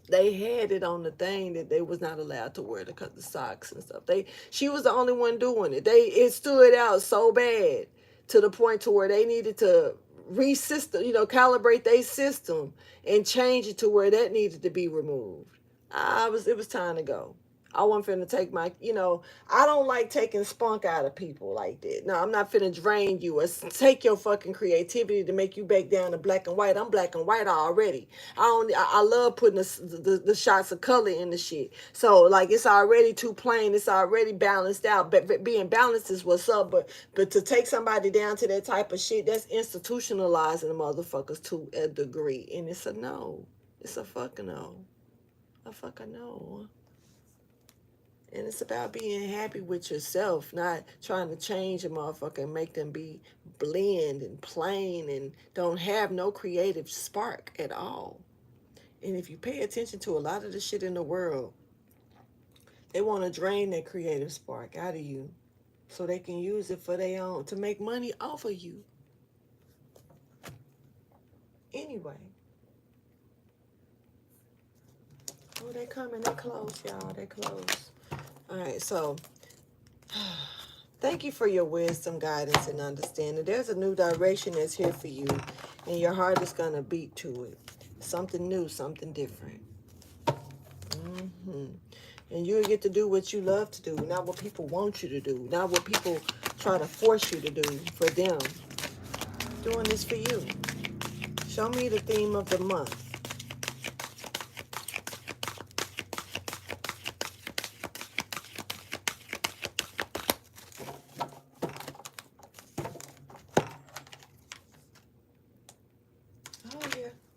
they had it on the thing that they was not allowed to wear the socks and stuff. She was the only one doing it. It stood out so bad to the point to where they needed to calibrate their system and change it to where that needed to be removed. It was time to go. I wasn't finna take I don't like taking spunk out of people like that. No, I'm not finna drain you or take your fucking creativity to make you back down to black and white. I'm black and white already. I love putting the shots of color in the shit. So, like, it's already too plain. It's already balanced out. But being balanced is what's up. But to take somebody down to that type of shit, that's institutionalizing the motherfuckers to a degree. And it's a no. It's a fucking no. A fucking no. And it's about being happy with yourself, not trying to change a motherfucker and make them be bland and plain and don't have no creative spark at all. And if you pay attention to a lot of the shit in the world, they want to drain that creative spark out of you so they can use it for their own, to make money off of you. Anyway. Oh, they coming. They close, y'all. They close. All right, so thank you for your wisdom, guidance, and understanding. There's a new direction that's here for you, and your heart is going to beat to it. Something new, something different. And you'll get to do what you love to do, not what people want you to do, not what people try to force you to do for them. Doing this for you. Show me the theme of the month.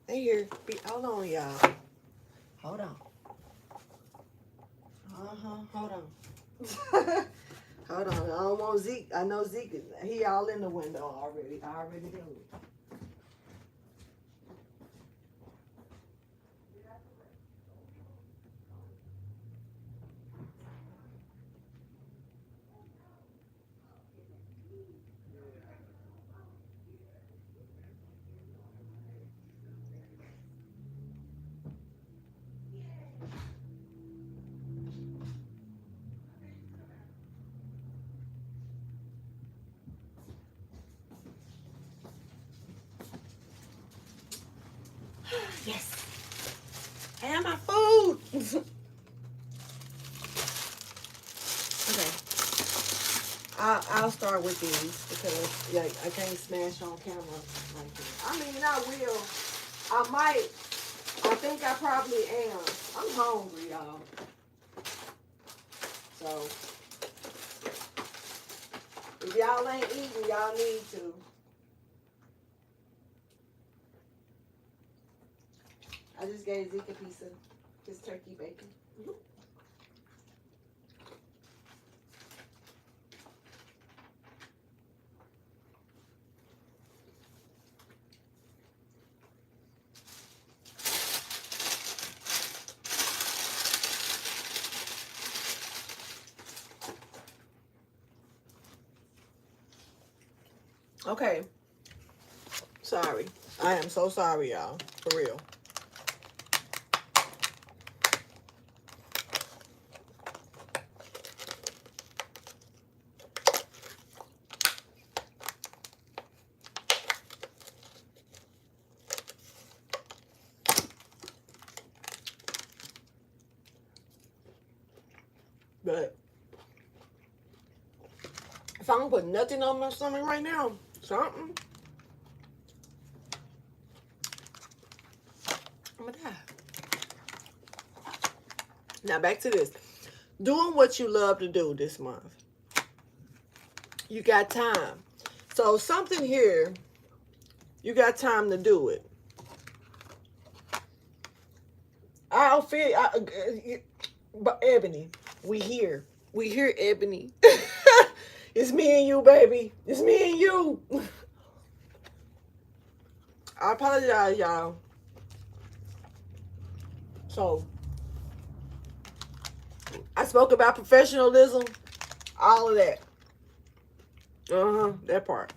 Here, hold on, y'all. Hold on. Hold on. Hold on. I don't want Zeke. I know Zeke. He all in the window already. I already knew it. Yes. And my food. Okay. I'll start with these because like I can't smash on camera like that. I mean, I will. I might. I think I probably am. I'm hungry, y'all. So if y'all ain't eating, y'all need to. I just gave Zeke a piece of his turkey bacon. Okay. Sorry. I am so sorry, y'all. For real. But if I don't put nothing on my stomach right now, something, I'm gonna die. Now back to this. Doing what you love to do this month. You got time. So something here, you got time to do it. I'll feel, but Ebony, we here. We here, Ebony. It's me and you, baby. It's me and you. I apologize, y'all. So, I spoke about professionalism, all of that. That part.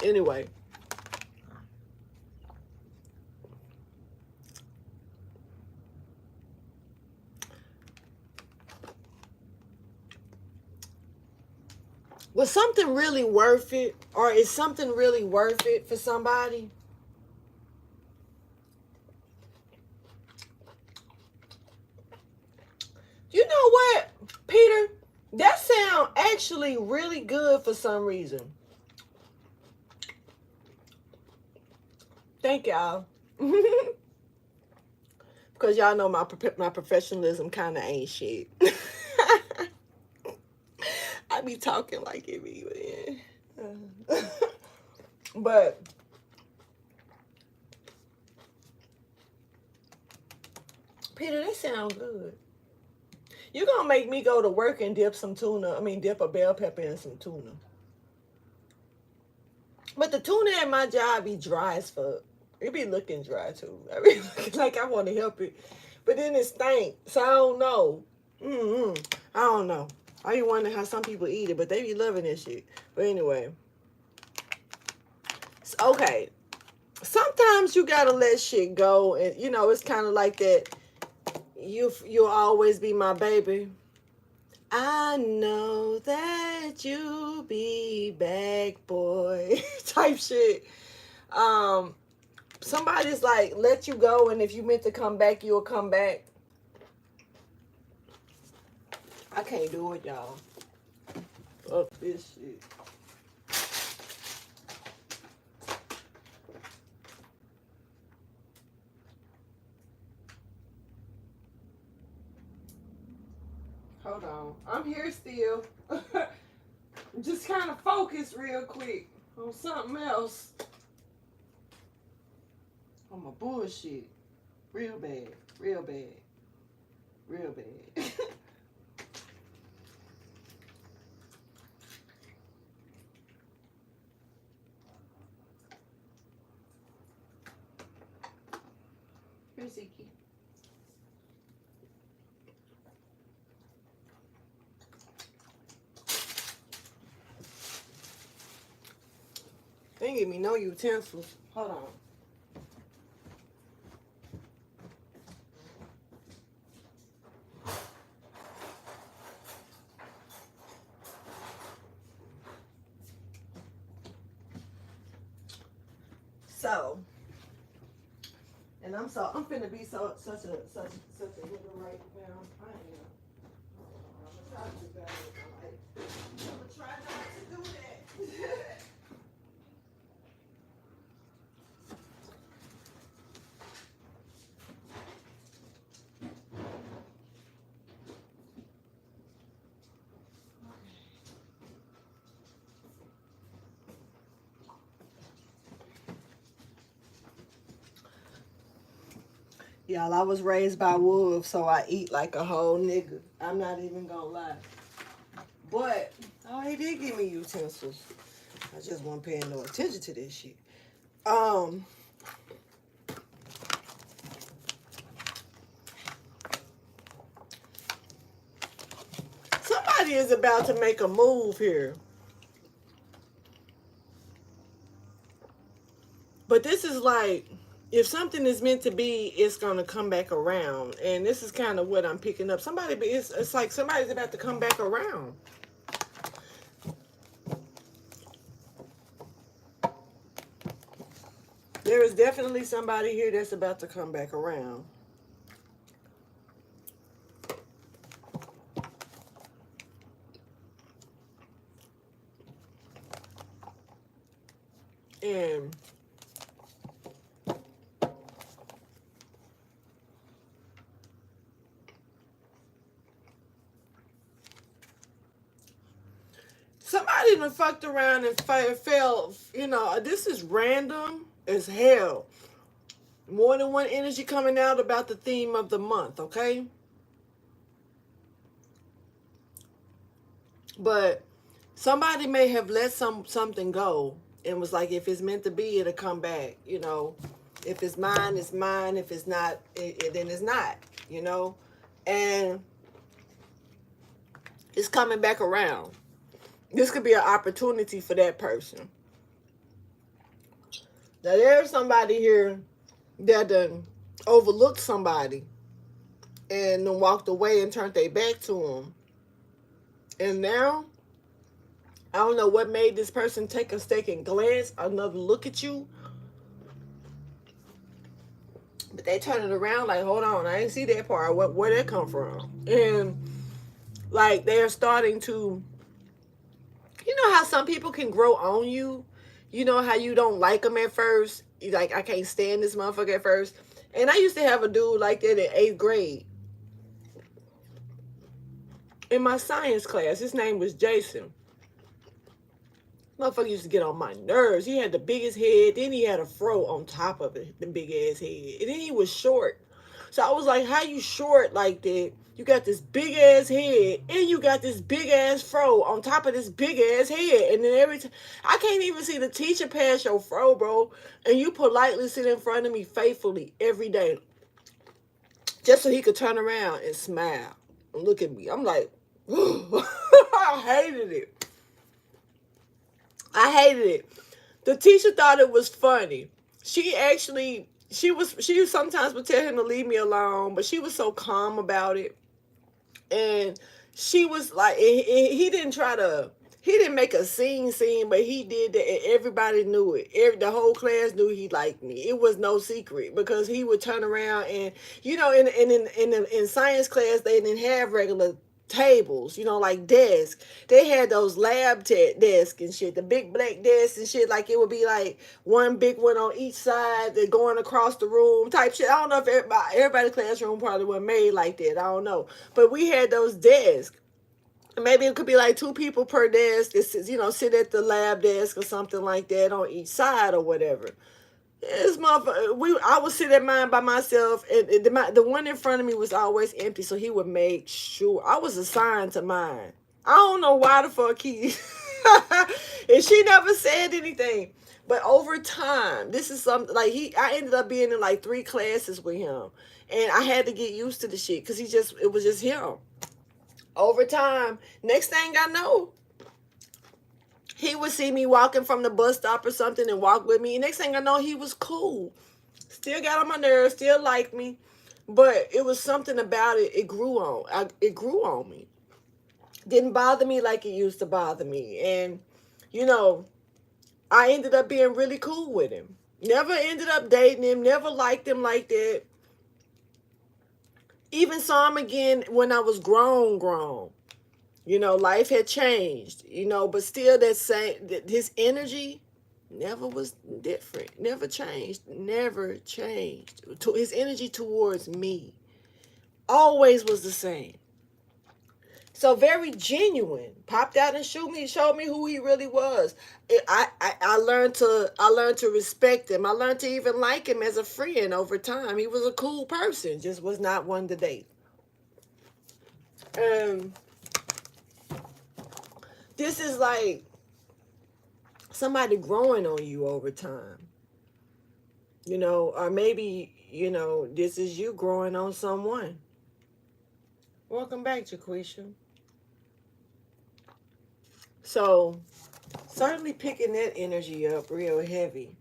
Anyway. Was something really worth it? Or is something really worth it for somebody? You know what, Peter? That sound actually really good for some reason. Thank y'all. Because y'all know my professionalism kind of ain't shit. I be talking like it be, man. But Peter, that sounds good. You're going to make me go to work and dip some tuna. I mean, dip a bell pepper in some tuna. But the tuna at my job be dry as fuck. It be looking dry, too. I be looking like I want to help it. But then it stink. So I don't know. I don't know. I be wondering how some people eat it, but they be loving this shit. But anyway. Okay. Sometimes you got to let shit go. And, you know, it's kind of like that. You'll always be my baby. I know that you'll be back, boy. Type shit. Somebody's like, let you go, and if you meant to come back, you'll come back. I can't do it, y'all. Fuck this shit. Hold on. I'm here still. Just kind of focus real quick on something else. On my bullshit. Real bad. Real bad. Real bad. Here's Zeke. They ain't give me no utensils. Hold on. So, and I'm finna be such a nigga right now. I am. I'm gonna try to do better with my life. I'm gonna try not to do that. Y'all, I was raised by wolves, so I eat like a whole nigga. I'm not even gonna lie. But, oh, he did give me utensils. I just wasn't paying no attention to this shit. Somebody is about to make a move here. is like, if something is meant to be, it's gonna come back around, and this is kind of what I'm picking up. It's like somebody's about to come back around. There is definitely somebody here that's about to come back around. And somebody done fucked around and fell, this is random as hell. More than one energy coming out about the theme of the month, okay? But somebody may have let something go and was like, if it's meant to be, it'll come back, If it's mine, it's mine. If it's not, then it's not, And it's coming back around. This could be an opportunity for that person. Now, there's somebody here that done overlooked somebody and then walked away and turned their back to them. And now, I don't know what made this person take a second glance, another look at you. But they turn it around like, hold on, I didn't see that part. Where that come from? And like they're starting to, how some people can grow on you? You know how you don't like them at first? You like, I can't stand this motherfucker at first. And I used to have a dude like that in 8th grade. In my science class, his name was Jason. Motherfucker used to get on my nerves. He had the biggest head. Then he had a fro on top of it, the big ass head. And then he was short. So I was like, how you short like that? You got this big ass head and you got this big ass fro on top of this big ass head. And then every time, I can't even see the teacher pass your fro, bro. And you politely sit in front of me faithfully every day. Just so he could turn around and smile and look at me. I'm like, I hated it. I hated it. The teacher thought it was funny. She sometimes would tell him to leave me alone, but she was so calm about it. And she was like, he didn't make a scene, but he did that, and everybody knew it. The whole class knew he liked me. It was no secret because he would turn around and, in science class, they didn't have regular tables, like desks. They had those lab desks and shit, the big black desks and shit. Like it would be like one big one on each side, they're going across the room type shit. I don't know if everybody's classroom probably wasn't made like that. I don't know. But we had those desks. Maybe it could be like 2 people per desk that sit at the lab desk or something like that on each side or whatever. This motherfucker, I would sit at mine by myself, and the one in front of me was always empty, so he would make sure I was assigned to mine. I don't know why the fuck he, and she never said anything. But over time, this is something like I ended up being in like 3 classes with him, and I had to get used to the shit because it was just him. Over time, next thing I know, he would see me walking from the bus stop or something and walk with me. And next thing I know, he was cool. Still got on my nerves, still liked me. But it was something about it. It grew on me. Didn't bother me like it used to bother me. And, I ended up being really cool with him. Never ended up dating him. Never liked him like that. Even saw him again when I was grown. Life had changed, but still his energy never was different, never changed. His energy towards me always was the same. So very genuine, popped out and showed me who he really was. I learned to respect him. I learned to even like him as a friend over time. He was a cool person, just was not one to date. This is like somebody growing on you over time. Or maybe, this is you growing on someone. Welcome back, Jaquisha. So, certainly picking that energy up real heavy.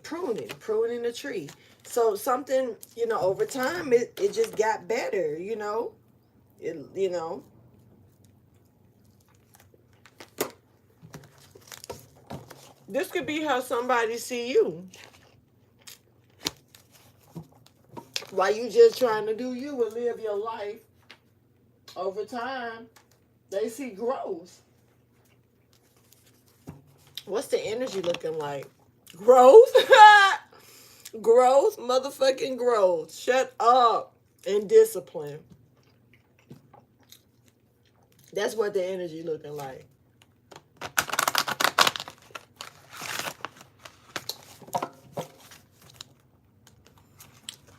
pruning the tree. So something, over time, it just got better, it. This could be how somebody see you. While you just trying to do you and live your life, over time, they see growth. What's the energy looking like? Growth? Growth, motherfucking growth. Shut up. And discipline. That's what the energy looking like.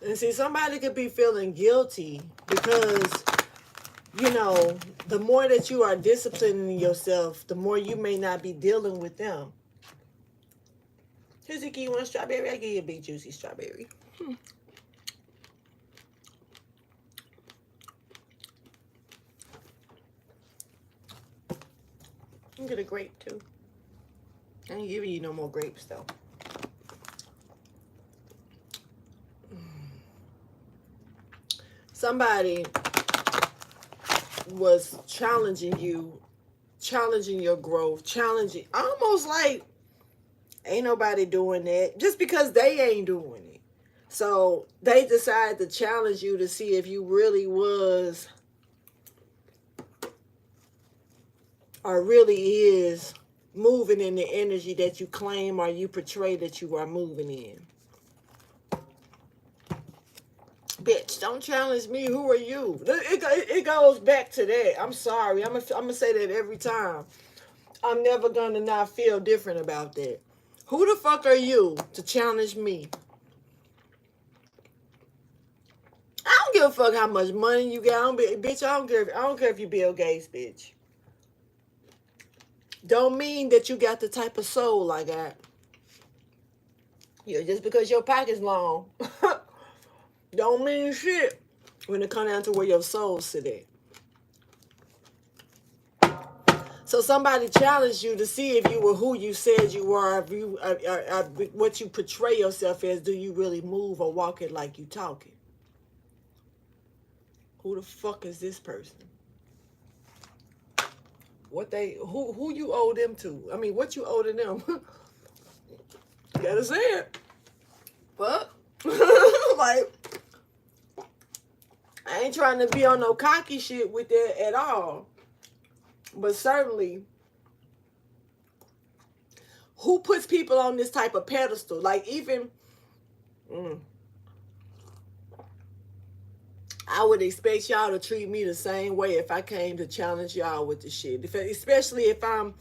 And see, somebody could be feeling guilty because, the more that you are disciplining yourself, the more you may not be dealing with them. Here's a key one strawberry. I give you a big juicy strawberry. I'm get a grape too. I ain't giving you no more grapes though. Somebody was challenging you, challenging your growth, challenging, almost like ain't nobody doing that, just because they ain't doing it. So they decided to challenge you to see if you really was or really is moving in the energy that you claim or you portray that you are moving in. Bitch, don't challenge me. Who are you? It goes back to that. I'm sorry. I'm gonna say that every time. I'm never gonna not feel different about that. Who the fuck are you to challenge me? I don't give a fuck how much money you got. Bitch, I don't care if you Bill Gates, bitch. Don't mean that you got the type of soul I got. Just because your pocket's long, don't mean shit when it comes down to where your soul sit at. So somebody challenged you to see if you were who you said you were, if you, what you portray yourself as. Do you really move or walk it like you talking? Who the fuck is this person? Who you owe them to? I mean, what you owe to them? You gotta say it. But like, I ain't trying to be on no cocky shit with that at all. But certainly, who puts people on this type of pedestal? Like, even I would expect y'all to treat me the same way if I came to challenge y'all with the shit. Especially if I'm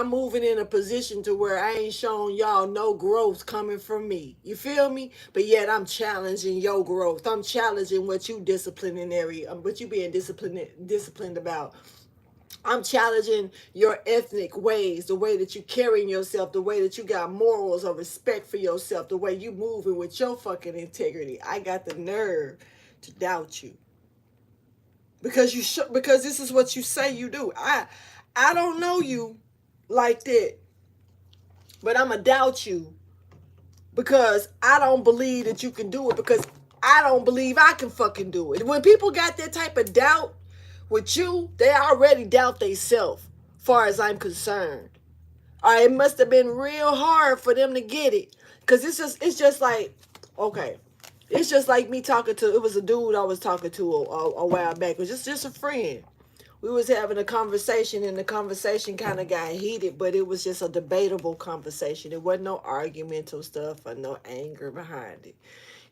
moving in a position to where I ain't showing y'all no growth coming from me. You feel me? But yet I'm challenging your growth. I'm challenging what you what you being disciplined about. I'm challenging your ethnic ways, the way that you carrying yourself, the way that you got morals or respect for yourself, the way you moving with your fucking integrity. I got the nerve to doubt you because because this is what you say you do. I don't know you like that, but I'ma doubt you because I don't believe that you can do it, because I don't believe I can fucking do it. When people got that type of doubt with you, they already doubt themselves, far as I'm concerned. All right, it must have been real hard for them to get it, because it's just like, okay, it's just like me talking to, it was a dude I was talking to a while back. It was just a friend. We was having a conversation, and the conversation kind of got heated, but it was just a debatable conversation. It wasn't no argumental stuff or no anger behind it.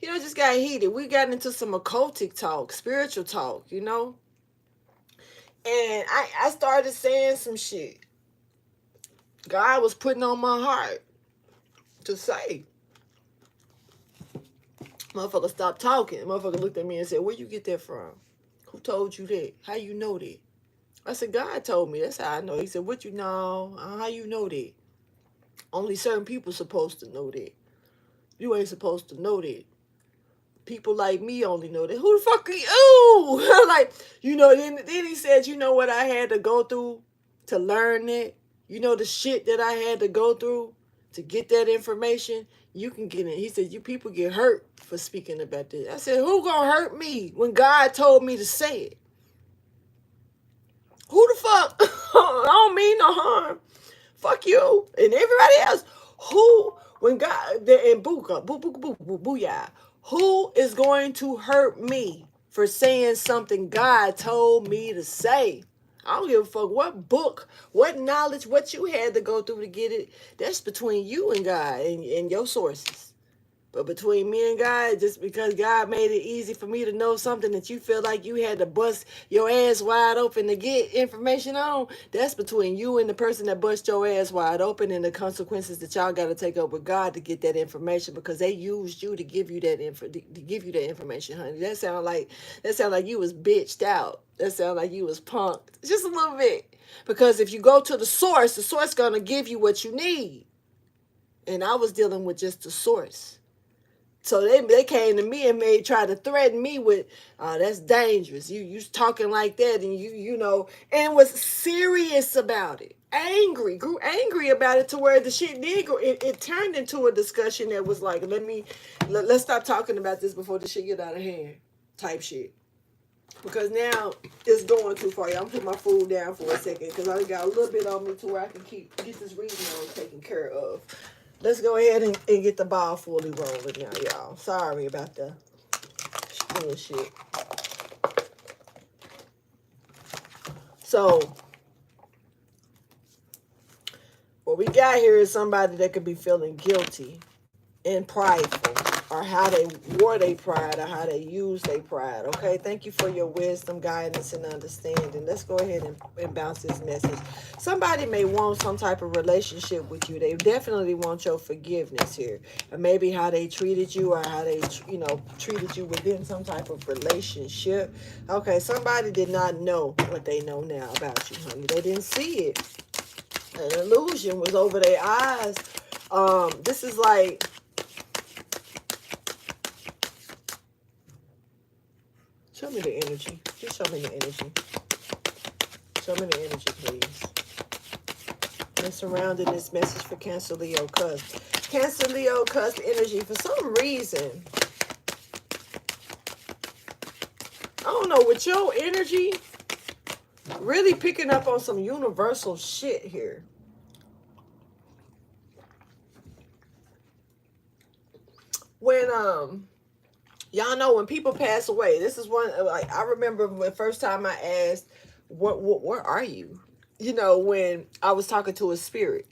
It just got heated. We got into some occultic talk, spiritual talk, And I started saying some shit God was putting on my heart to say. Motherfucker stopped talking. Motherfucker looked at me and said, where you get that from? Who told you that? How you know that? I said, God told me. That's how I know. He said, what you know? How you know that? Only certain people supposed to know that. You ain't supposed to know that. People like me only know that. Who the fuck are you? Like, then he said, you know what I had to go through to learn that? The shit that I had to go through to get that information, you can get it. He said, you people get hurt for speaking about this. I said, who gonna hurt me when God told me to say it? Who the fuck? I don't mean no harm. Fuck you and everybody else. Who, when God, and booka, boo, boo, boo, boo, booyah. Who is going to hurt me for saying something God told me to say? I don't give a fuck what book, what knowledge, what you had to go through to get it. That's between you and God and your sources. But between me and God, just because God made it easy for me to know something that you feel like you had to bust your ass wide open to get information on, that's between you and the person that bust your ass wide open, and the consequences that y'all got to take up with God to get that information, because they used you to give you that to give you that information, honey. That sound like you was bitched out. That sound like you was punked. Just a little bit. Because if you go to the source gonna give you what you need. And I was dealing with just the source. So they came to me and try to threaten me with, that's dangerous. You talking like that, and you know, and was serious about it. Grew angry about it, to where the shit did go. It turned into a discussion that was like, let's stop talking about this before the shit get out of hand, type shit. Because now it's going too far. I'm gonna put my food down for a second because I got a little bit on me to where I can get this reading on taken care of. Let's go ahead and get the ball fully rolling now, y'all. Sorry about the bullshit. So, what we got here is somebody that could be feeling guilty and prideful, or how they wore their pride, or how they use their pride. Okay, thank you for your wisdom, guidance, and understanding. Let's go ahead and bounce this message. Somebody may want some type of relationship with you. They definitely want your forgiveness here, or maybe how they treated you, or how they treated you within some type of relationship. Okay, somebody did not know what they know now about you, honey. They didn't see it. An illusion was over their eyes. This is like, show me the energy. Just show me the energy. Show me the energy, please. And surrounding this message for Cancer, Leo, Cusp. Cancer, Leo, Cusp energy. For some reason, I don't know, with your energy, really picking up on some universal shit here. When, y'all know when people pass away, this is one, like, I remember the first time I asked, where are you? You know, when I was talking to a spirit.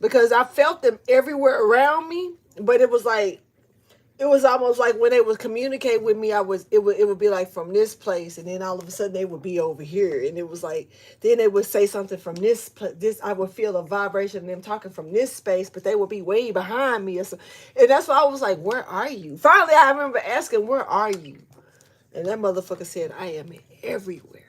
Because I felt them everywhere around me, but it was like, it was almost like when they would communicate with me, it would be like from this place, and then all of a sudden they would be over here, and it was like, then they would say something from this, I would feel a vibration of them talking from this space, but they would be way behind me, or so, and that's why I was like, where are you? Finally, I remember asking, where are you? And that motherfucker said, I am everywhere.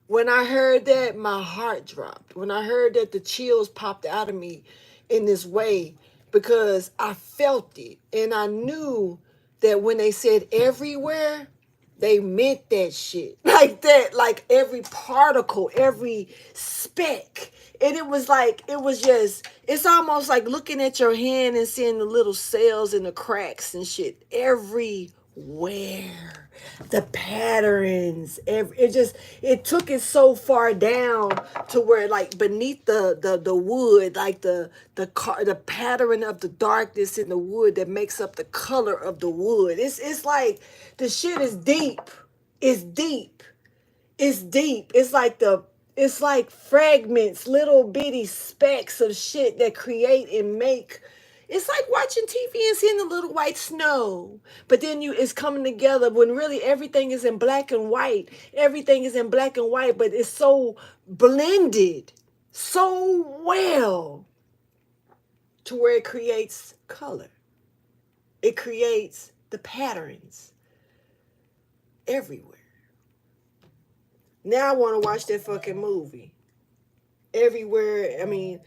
When I heard that, my heart dropped. When I heard that, the chills popped out of me in this way, because I felt it. And I knew that when they said everywhere, they meant that shit. Like that, like every particle, every speck. And it was like, it's almost like looking at your hand and seeing the little cells and the cracks and shit everywhere. The patterns, it took it so far down to where, like, beneath the wood, like the pattern of the darkness in the wood that makes up the color of the wood. It's like the shit is deep. It's deep. It's deep. It's like fragments, little bitty specks of shit that create and make. It's like watching TV and seeing the little white snow. But then it's coming together when really everything is in black and white. Everything is in black and white, but it's so blended so well to where it creates color. It creates the patterns everywhere. Now I want to watch that fucking movie. Everywhere, I mean,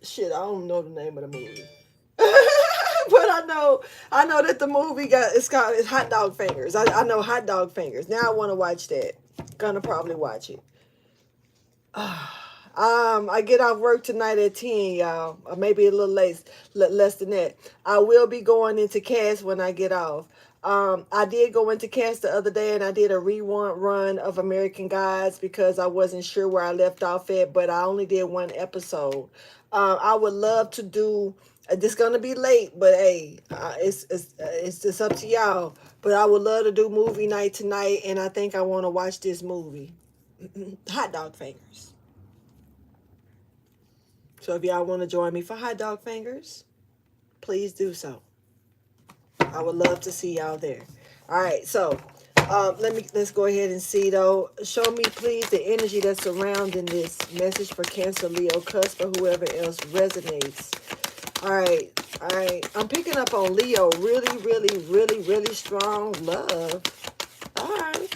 shit, I don't know the name of the movie. But I know that the movie it's Hot Dog Fingers. I know Hot Dog Fingers. Now I want to watch that. Gonna probably watch it. I get off work tonight at 10, y'all. Or maybe a little less than that. I will be going into cast when I get off. I did go into cast the other day and I did a rewind run of American Gods because I wasn't sure where I left off at, but I only did one episode. I would love to do. It's gonna be late, but hey, it's just up to y'all. But I would love to do movie night tonight, and I think I want to watch this movie, Hot Dog Fingers. So if y'all want to join me for Hot Dog Fingers, please do so. I would love to see y'all there. All right, so let's go ahead and see though. Show me please the energy that's surrounding this message for Cancer, Leo, Cusp, or whoever else resonates. All right, all right. I'm picking up on Leo. Really, really, really, really strong love. All right,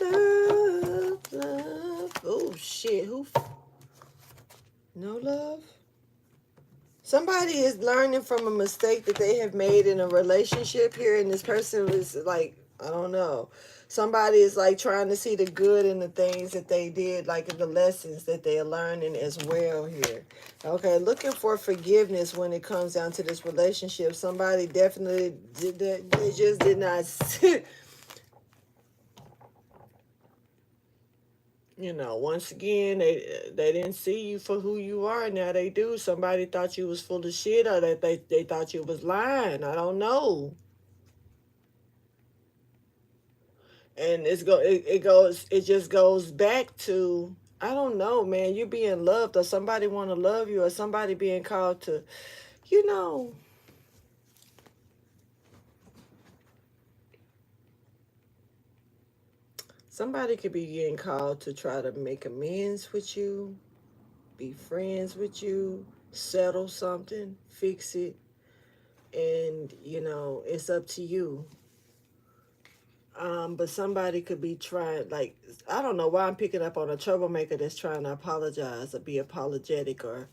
love, love. Oh shit, who? No love. Somebody is learning from a mistake that they have made in a relationship here, and this person is like, I don't know. Somebody is like trying to see the good in the things that they did, like in the lessons that they are learning as well here. Okay, looking for forgiveness when it comes down to this relationship. Somebody definitely did that. They just did not once again, they didn't see you for who you are. Now they do. Somebody thought you was full of shit, or that they thought you was lying. I don't know. And it just goes back to, I don't know, man. You being loved, or somebody want to love you, or somebody being called to, you know. Somebody could be getting called to try to make amends with you, be friends with you, settle something, fix it, and it's up to you. But somebody could be trying, like, I don't know why I'm picking up on a troublemaker that's trying to apologize or be apologetic, or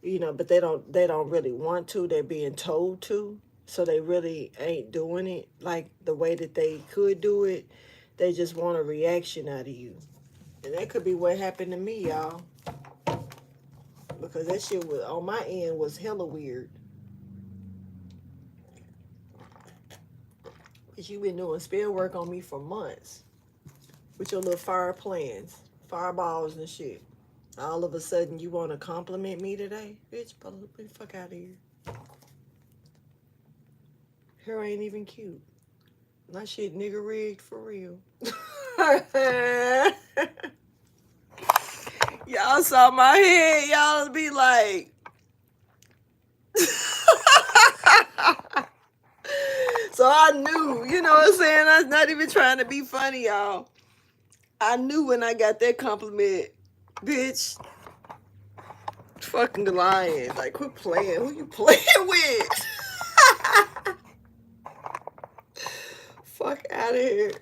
but they don't really want to. They're being told to, so they really ain't doing it like the way that they could do it. They just want a reaction out of you. And that could be what happened to me, y'all, because that shit was on my end was hella weird. Because you been doing spell work on me for months with your little fire plans, fireballs and shit. All of a sudden, you want to compliment me today? Bitch, get the fuck out of here. Hair ain't even cute. My shit nigga rigged for real. Y'all saw my head, y'all be like... So I knew, you know what I'm saying? I was not even trying to be funny, y'all. I knew when I got that compliment, bitch, fucking lying. Like, quit playing. Who you playing with? Fuck out of here.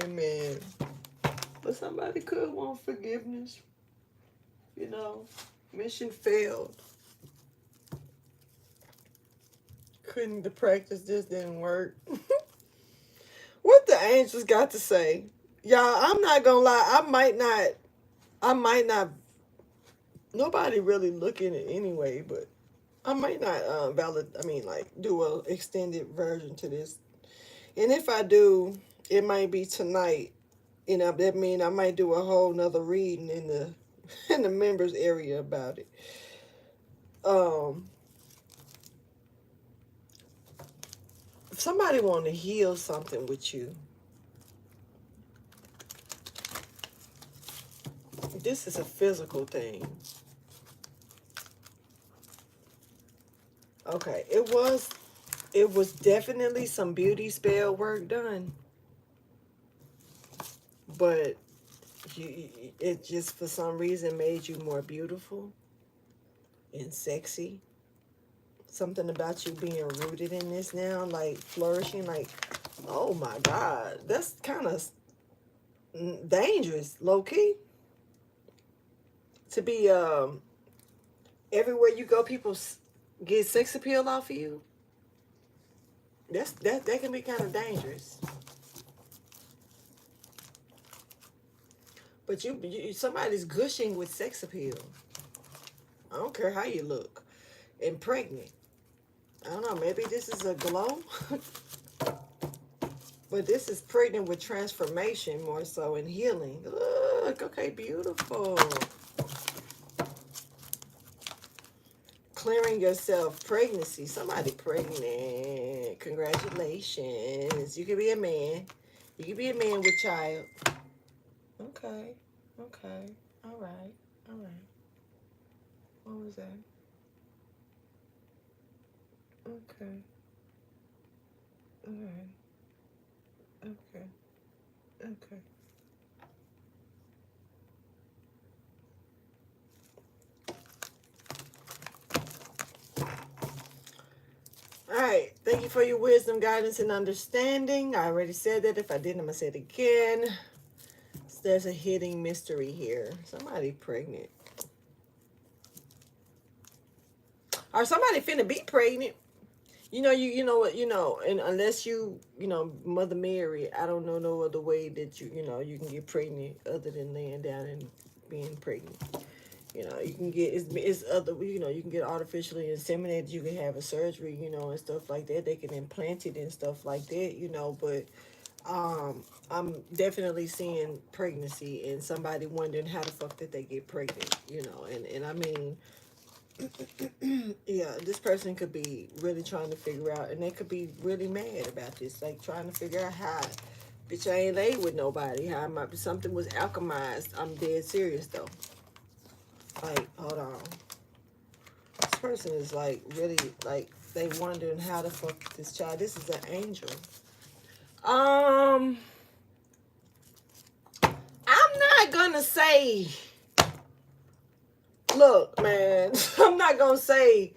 Man. But somebody could want forgiveness. Mission failed. Couldn't the practice just didn't work. What the angels got to say? Y'all, I'm not gonna lie, I might not nobody really looking at it anyway, but I might not do a extended version to this. And if I do, it might be tonight. That mean I might do a whole nother reading in the in the members area about it. Um if somebody want to heal something with you, this is a physical thing. Okay, it was definitely some beauty spell work done, but it just for some reason made you more beautiful and sexy. Something about you being rooted in this now, like flourishing, like, oh my God, that's kind of dangerous, low key. To be everywhere you go, people get sex appeal off of you. That can be kind of dangerous. But somebody's gushing with sex appeal. I don't care how you look. And pregnant. I don't know, maybe this is a glow. But this is pregnant with transformation more so and healing. Look, okay, beautiful. Clearing yourself, pregnancy. Somebody pregnant. Congratulations. You can be a man. You can be a man with child. Okay. Okay. All right. All right. What was that? Okay. All right. Okay. Okay. All right. Thank you for your wisdom, guidance, and understanding. I already said that. If I didn't, I'm going to say it again. There's a hidden mystery here. Somebody pregnant. Or somebody finna be pregnant. You know what, and unless Mother Mary, I don't know no other way that you can get pregnant other than laying down and being pregnant. You can get it's other you can get artificially inseminated, you can have a surgery, and stuff like that. They can implant it and stuff like that, but I'm definitely seeing pregnancy and somebody wondering how the fuck did they get pregnant, and I mean, yeah, this person could be really trying to figure out, and they could be really mad about this, like trying to figure out how, bitch, I ain't laid with nobody. How something was alchemized. I'm dead serious though. Like, hold on. This person is like really like they wondering how the fuck this child. This is an angel. I'm not gonna say. Look, man, I'm not gonna say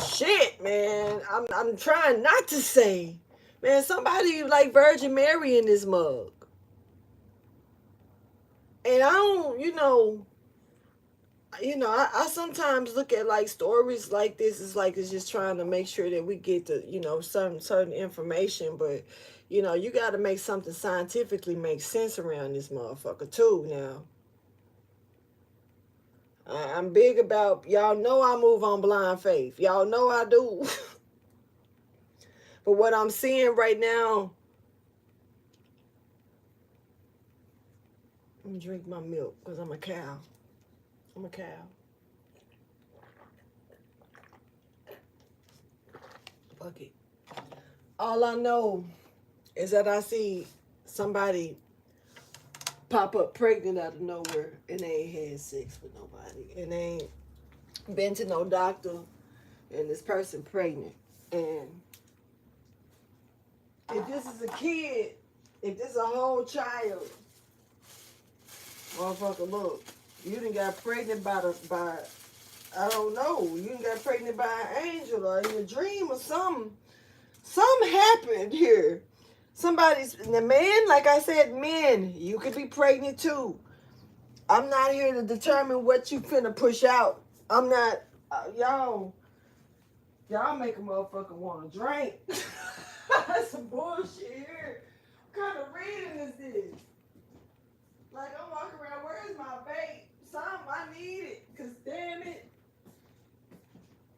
shit, man. I'm trying not to say, man. Somebody like Virgin Mary in this mug, and I don't, I sometimes look at like stories like this. It's just trying to make sure that we get the certain information, but you got to make something scientifically make sense around this motherfucker too. Now, I'm big about y'all know I move on blind faith. Y'all know I do. But what I'm seeing right now, I'm gonna drink my milk because I'm a cow. I'm a cow. Fuck it. All I know is that I see somebody pop up pregnant out of nowhere and they ain't had sex with nobody. And they ain't been to no doctor and this person pregnant. And if this is a kid, if this is a whole child, motherfucker, look, you done got pregnant by I don't know, you done got pregnant by an angel or in a dream or something. Something happened here. The man, like I said, men, you could be pregnant too. I'm not here to determine what you finna push out. I'm not, y'all make a motherfucker want to drink. That's some bullshit here. What kind of reading is this? Like, I'm walking around, where's my vape? Something, I need it, because damn it.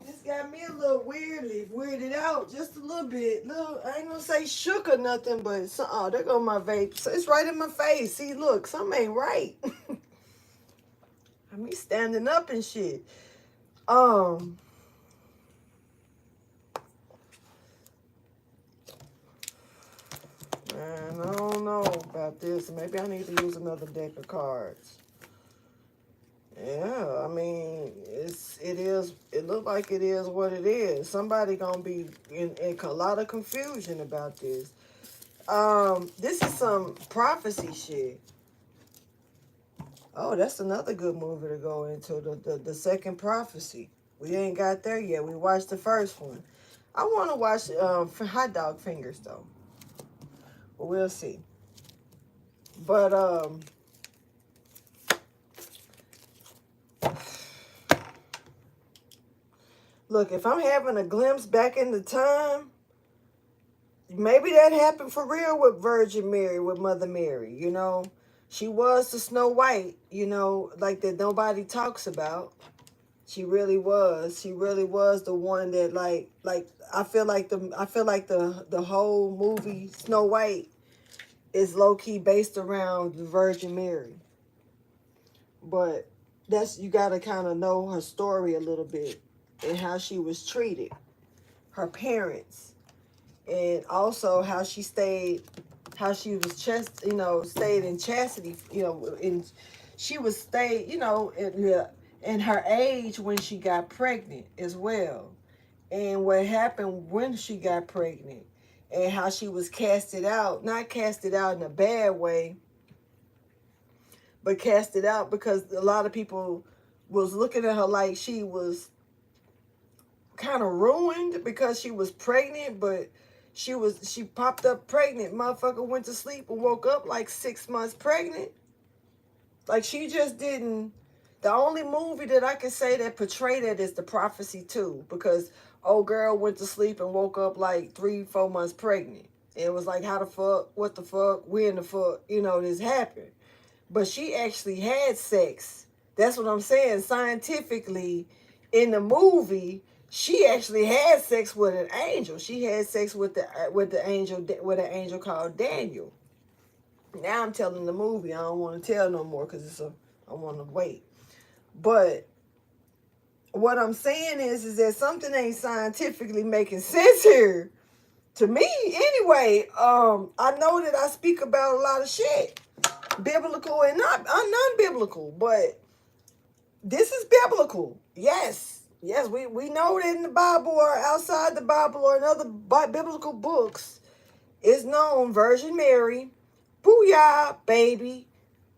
This got me a little weirded out just a little bit. Look, I ain't gonna say shook or nothing, but there go my vape. So it's right in my face. See, look, something ain't right. Me standing up and shit. Man, I don't know about this. Maybe I need to use another deck of cards. Yeah, I mean, it look like it is what it is. Somebody gonna be in a lot of confusion about this. This is some prophecy shit. Oh, that's another good movie to go into, the second prophecy. We ain't got there yet. We watched the first one. I want to watch Hot Dog Fingers, though. But we'll see. But, look, if I'm having a glimpse back into time, maybe that happened for real with Virgin Mary, with Mother Mary, She was the Snow White, like that nobody talks about. She really was. She really was the one that like I feel like the whole movie Snow White is low key based around the Virgin Mary. But that's you gotta kind of know her story a little bit and how she was treated, her parents, and also how she was stayed in chastity, and she was stayed, in her age when she got pregnant as well, and what happened when she got pregnant, and how she was casted out, not casted out in a bad way, but casted out because a lot of people was looking at her like she was kind of ruined because she was pregnant, but she popped up pregnant. Motherfucker went to sleep and woke up like 6 months pregnant. Like she just didn't. The only movie that I can say that portrayed it is The Prophecy 2, because old girl went to sleep and woke up like 3-4 months pregnant. And it was like, how the fuck, what the fuck, when the fuck, this happened. But she actually had sex. That's what I'm saying. Scientifically, in the movie, she actually had sex with an angel. She had sex with the angel, with an angel called Daniel. Now I'm telling the movie. I don't want to tell no more because I want to wait. But what I'm saying is that something ain't scientifically making sense here. To me, anyway. I know that I speak about a lot of shit, biblical and non-biblical, but this is biblical. Yes, we know that in the Bible or outside the Bible or in other biblical books, it's known Virgin Mary, booyah, baby,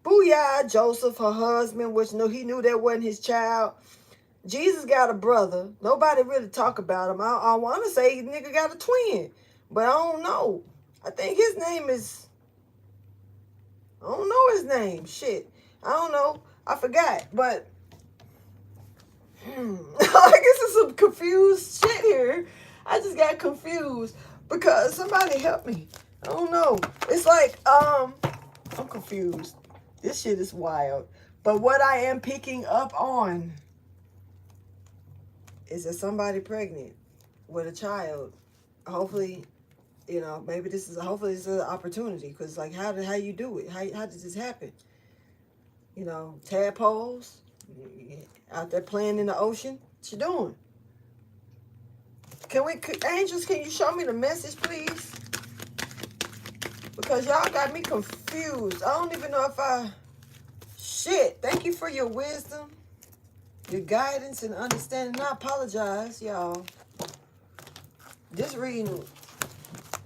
booyah, Joseph, her husband, which he knew that wasn't his child. Jesus got a brother. Nobody really talk about him. I want to say nigga got a twin, but I don't know. I think his name is, I don't know his name. Shit. I don't know. I forgot. But I guess it's some confused shit here. I just got confused because somebody help me. I don't know. It's like, I'm confused. This shit is wild. But what I am picking up on is that somebody pregnant with a child. Hopefully, maybe hopefully this is an opportunity, because like how you do it? How did this happen? Tadpoles out there playing in the ocean. What you doing? Angels, can you show me the message, please? Because y'all got me confused. I don't even know if shit. Thank you for your wisdom, your guidance, and understanding. I apologize, y'all. This reading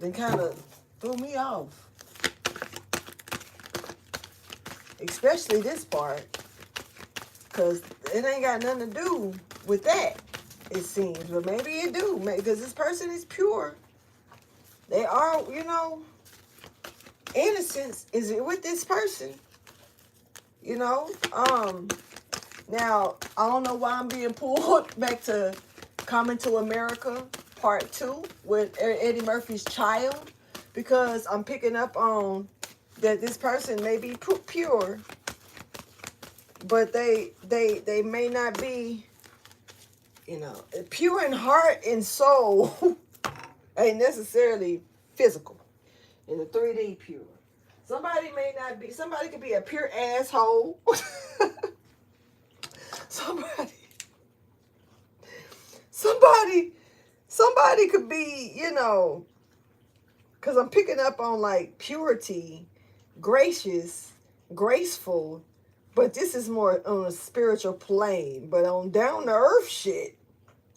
then kind of threw me off. Especially this part. Because it ain't got nothing to do with that, it seems. But maybe it do. Because this person is pure. They are, innocence is with this person. Now, I don't know why I'm being pulled back to Coming to America Part 2 with Eddie Murphy's child. Because I'm picking up on that this person may be pure, but they may not be, pure in heart and soul. Ain't necessarily physical. In the 3D pure. Somebody could be a pure asshole. Somebody could be, because I'm picking up on like purity, gracious, graceful, but this is more on a spiritual plane. But on down to earth shit,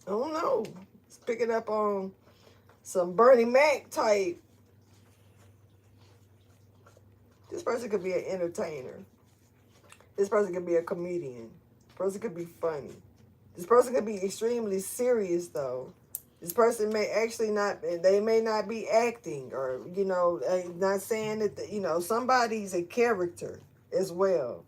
I don't know. It's picking up on some Bernie Mac type. This person could be an entertainer. This person could be a comedian. This person could be funny. This person could be extremely serious though. This person may actually not, they may not be acting, or, not saying that, somebody's a character as well.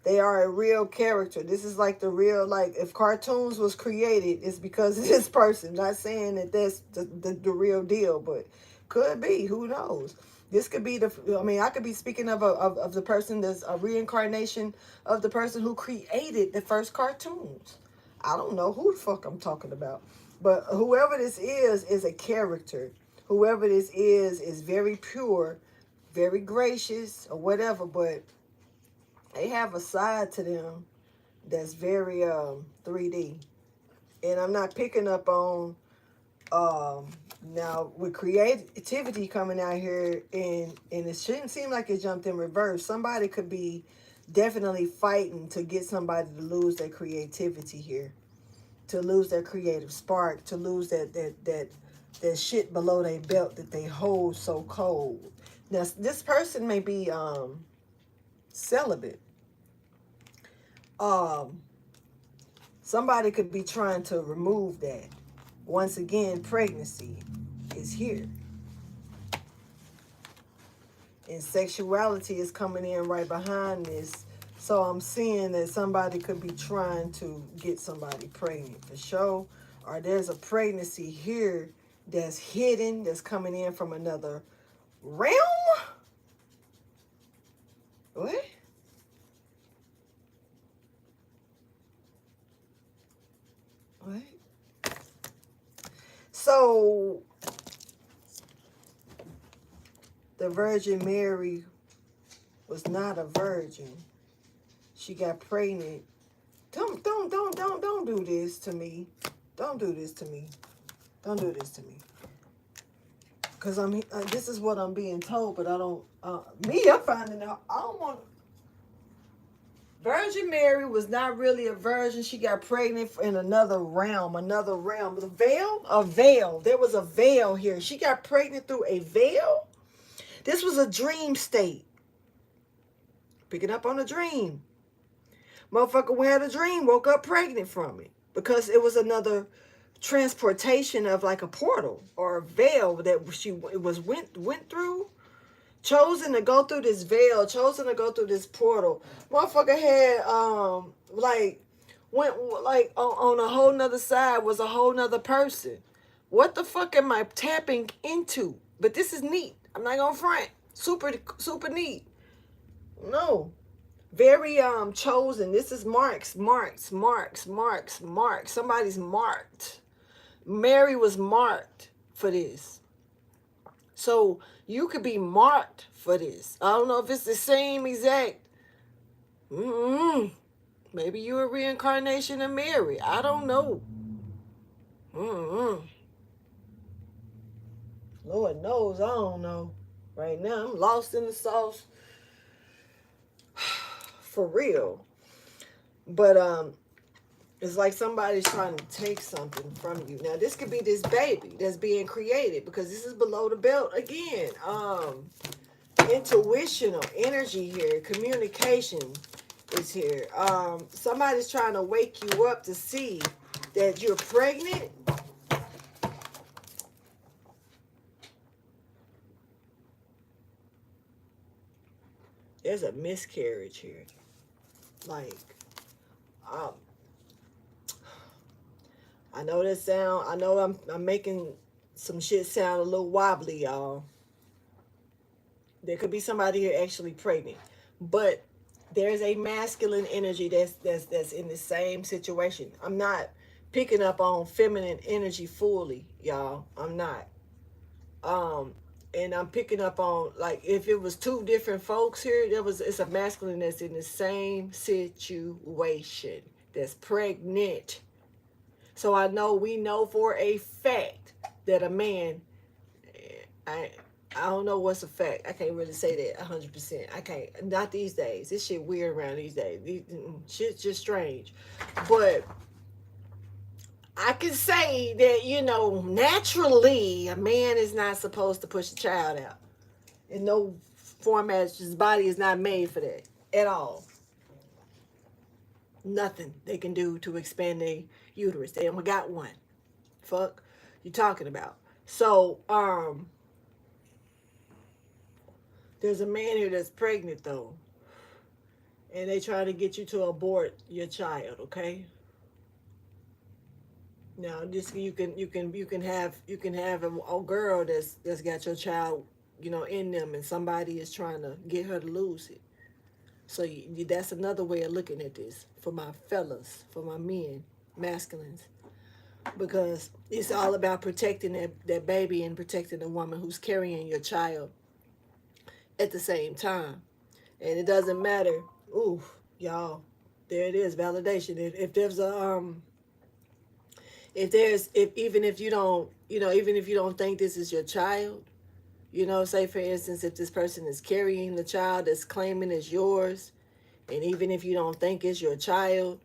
They are a real character. This is like the real, like if cartoons was created, it's because of this person. Not saying that that's the real deal, but could be, who knows. This could be the, I mean, I could be speaking of the person that's a reincarnation of the person who created the first cartoons. I don't know who the fuck I'm talking about. But whoever this is a character. Whoever this is very pure, very gracious, or whatever, but they have a side to them that's very 3D. And I'm not picking up on um now with creativity coming out here, and it shouldn't seem like it jumped in reverse. Somebody could be definitely fighting to get somebody to lose their creativity here, to lose their creative spark, to lose that shit below their belt that they hold so cold. Now this person may be celibate. um Somebody could be trying to remove that. Once again, pregnancy is here. And sexuality is coming in right behind this. So I'm seeing that somebody could be trying to get somebody pregnant for sure. Or there's a pregnancy here that's hidden, that's coming in from another realm. What? What? So the Virgin Mary was not a virgin. She got pregnant. Don't do this to me. Don't do this to me. Don't do this to me. Cause this is what I'm being told, but I don't. I'm finding out. I don't want. Virgin Mary was not really a virgin. She got pregnant in another realm. Another realm. The veil, a veil. There was a veil here. She got pregnant through a veil. This was a dream state. Picking up on a dream. Motherfucker had a dream, woke up pregnant from it because it was another transportation of like a portal or a veil that she went through. Chosen to go through this veil, chosen to go through this portal. Motherfucker had like went like on a whole nother side was a whole nother person. What the fuck am I tapping into? But this is neat. I'm not gonna front. Super neat. No. Very chosen. This is marks. Somebody's marked. Mary was marked for this. So you could be marked for this. I don't know if it's the same exact. Maybe you're a reincarnation of Mary. I don't know. Lord knows I don't know. Right now I'm lost in the sauce. For real. But it's like somebody's trying to take something from you. Now this could be this baby that's being created because this is below the belt again. Intuitional energy here, communication is here. Somebody's trying to wake you up to see that you're pregnant. There's a miscarriage here. Like, I know that sound. I know I'm making some shit sound a little wobbly, y'all. There could be somebody here actually pregnant, but there's a masculine energy that's in the same situation. I'm not picking up on feminine energy fully, y'all. I'm not. And I'm picking up on, like, if it was two different folks here, it's a masculine that's in the same situation that's pregnant. So we know for a fact that a man, I don't know what's a fact. I can't really say that 100%. I can't. Not these days. This shit weird around these days. Shit's just strange. But I can say that, naturally, a man is not supposed to push a child out. In no format, his body is not made for that at all. Nothing they can do to expand their uterus. They only got one. Fuck you talking about. So, there's a man here that's pregnant though. And they try to get you to abort your child, okay? Now, this you can have a girl that's got your child in them, and somebody is trying to get her to lose it. So that's another way of looking at this for my fellas, for my men, masculines, because it's all about protecting that baby and protecting the woman who's carrying your child at the same time. And it doesn't matter. Ooh, y'all, there it is, validation. If there's a if even if you don't, even if you don't think this is your child, say for instance, if this person is carrying the child that's claiming it's yours, and even if you don't think it's your child,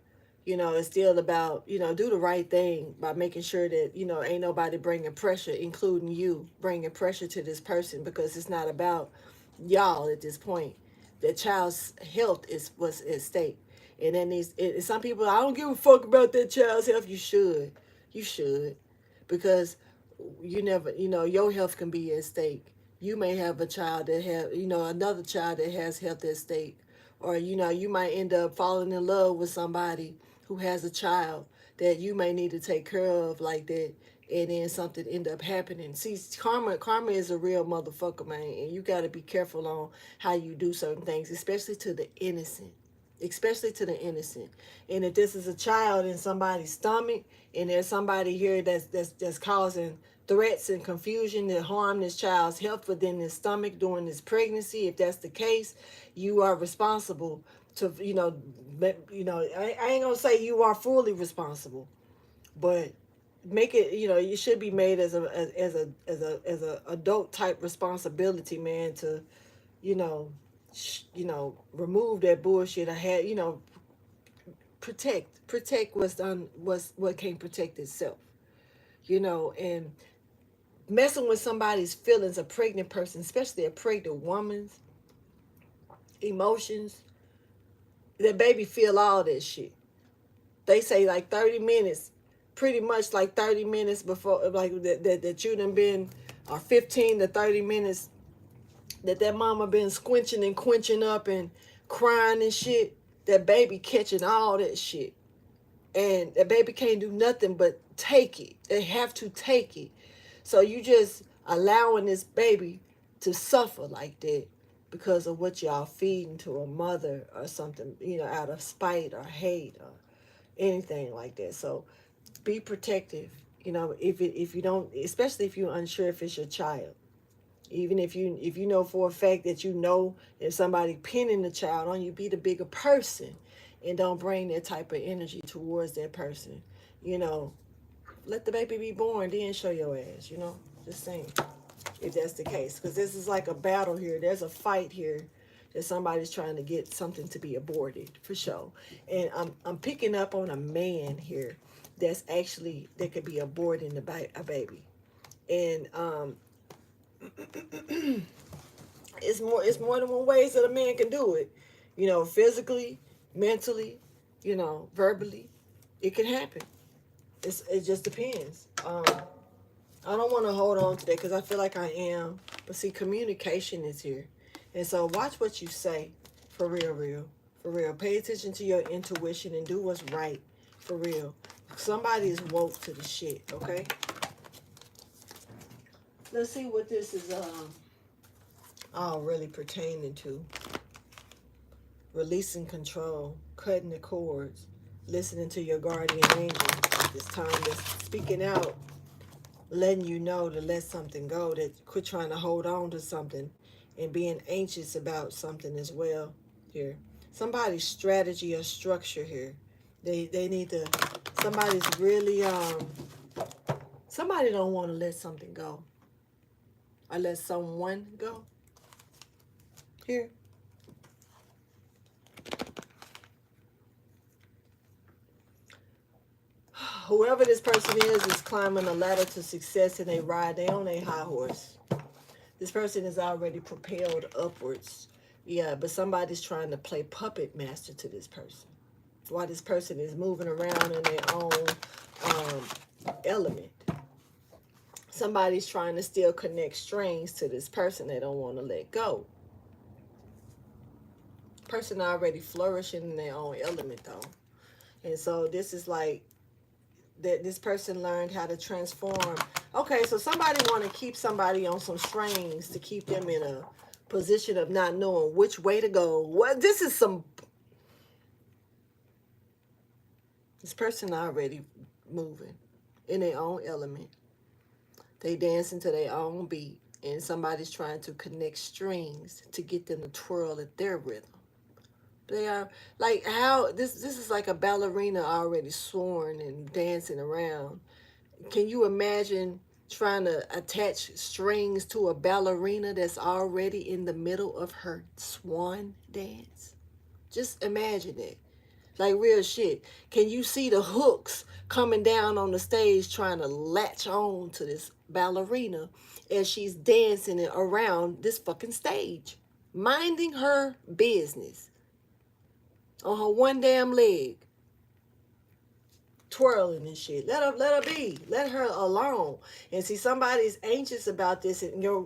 it's still about, do the right thing by making sure that, ain't nobody bringing pressure, including you, bringing pressure to this person, because it's not about y'all at this point. The child's health is what's at stake. And then some people, I don't give a fuck about that child's health. You should, because you never, your health can be at stake. You may have a child that have, another child that has health at stake, or you might end up falling in love with somebody who has a child that you may need to take care of like that, and then something end up happening. See, karma is a real motherfucker, man, and you got to be careful on how you do certain things, especially to the innocent. Especially to the innocent. And if this is a child in somebody's stomach, and there's somebody here that's causing threats and confusion to harm this child's health within his stomach during his pregnancy, if that's the case, you are responsible to, I ain't gonna say you are fully responsible, but make it, it should be made as a adult type responsibility, man, to, you know remove that bullshit. I had, protect what's done, what can't protect itself, and messing with somebody's feelings, a pregnant person, especially a pregnant woman's emotions. That baby feel all that shit. They say like 30 minutes, pretty much like 30 minutes before, like that you done been, or 15 to 30 minutes that mama been squinching and quenching up and crying and shit. That baby catching all that shit. And that baby can't do nothing but take it. They have to take it. So you just allowing this baby to suffer like that because of what y'all feeding to a mother or something, out of spite or hate or anything like that. So be protective, if you don't, especially if you're unsure if it's your child. Even if you know for a fact that if somebody pinning the child on you, be the bigger person and don't bring that type of energy towards that person. Let the baby be born, then show your ass, just saying, if that's the case. Because this is like a battle here. There's a fight here that somebody's trying to get something to be aborted, for sure. And I'm picking up on a man here that could be aborting a baby. And it's more than one ways that a man can do it. Physically, mentally, verbally. It can happen. It just depends. I don't want to hold on to that because I feel like I am. But see, communication is here. And so watch what you say. For real. For real. Pay attention to your intuition and do what's right. For real. Somebody is woke to the shit, okay? Let's see what this is all really pertaining to. Releasing control. Cutting the cords. Listening to your guardian angel. This time that's speaking out. Letting you know to let something go, that quit trying to hold on to something and being anxious about something as well here. Somebody's strategy or structure here. They need to, somebody's really, somebody don't want to let something go. Or let someone go. Here. Whoever this person is climbing a ladder to success and they on a high horse. This person is already propelled upwards. Yeah, but somebody's trying to play puppet master to this person. While this person is moving around in their own element. Somebody's trying to still connect strings to this person they don't want to let go. Person already flourishing in their own element though. And so this is like, that this person learned how to transform Okay, so somebody want to keep somebody on some strings to keep them in a position of not knowing which way to go. What this is some this person already moving in their own element. They dancing to their own beat, and somebody's trying to connect strings to get them to twirl at their rhythm. They are like how this is like a ballerina already sworn and dancing around. Can you imagine trying to attach strings to a ballerina that's already in the middle of her swan dance? Just imagine it. Like real shit. Can you see the hooks coming down on the stage trying to latch on to this ballerina as she's dancing around this fucking stage? Minding her business on her one damn leg, twirling and shit. Let her be. Let her alone. And see, somebody's anxious about this and you're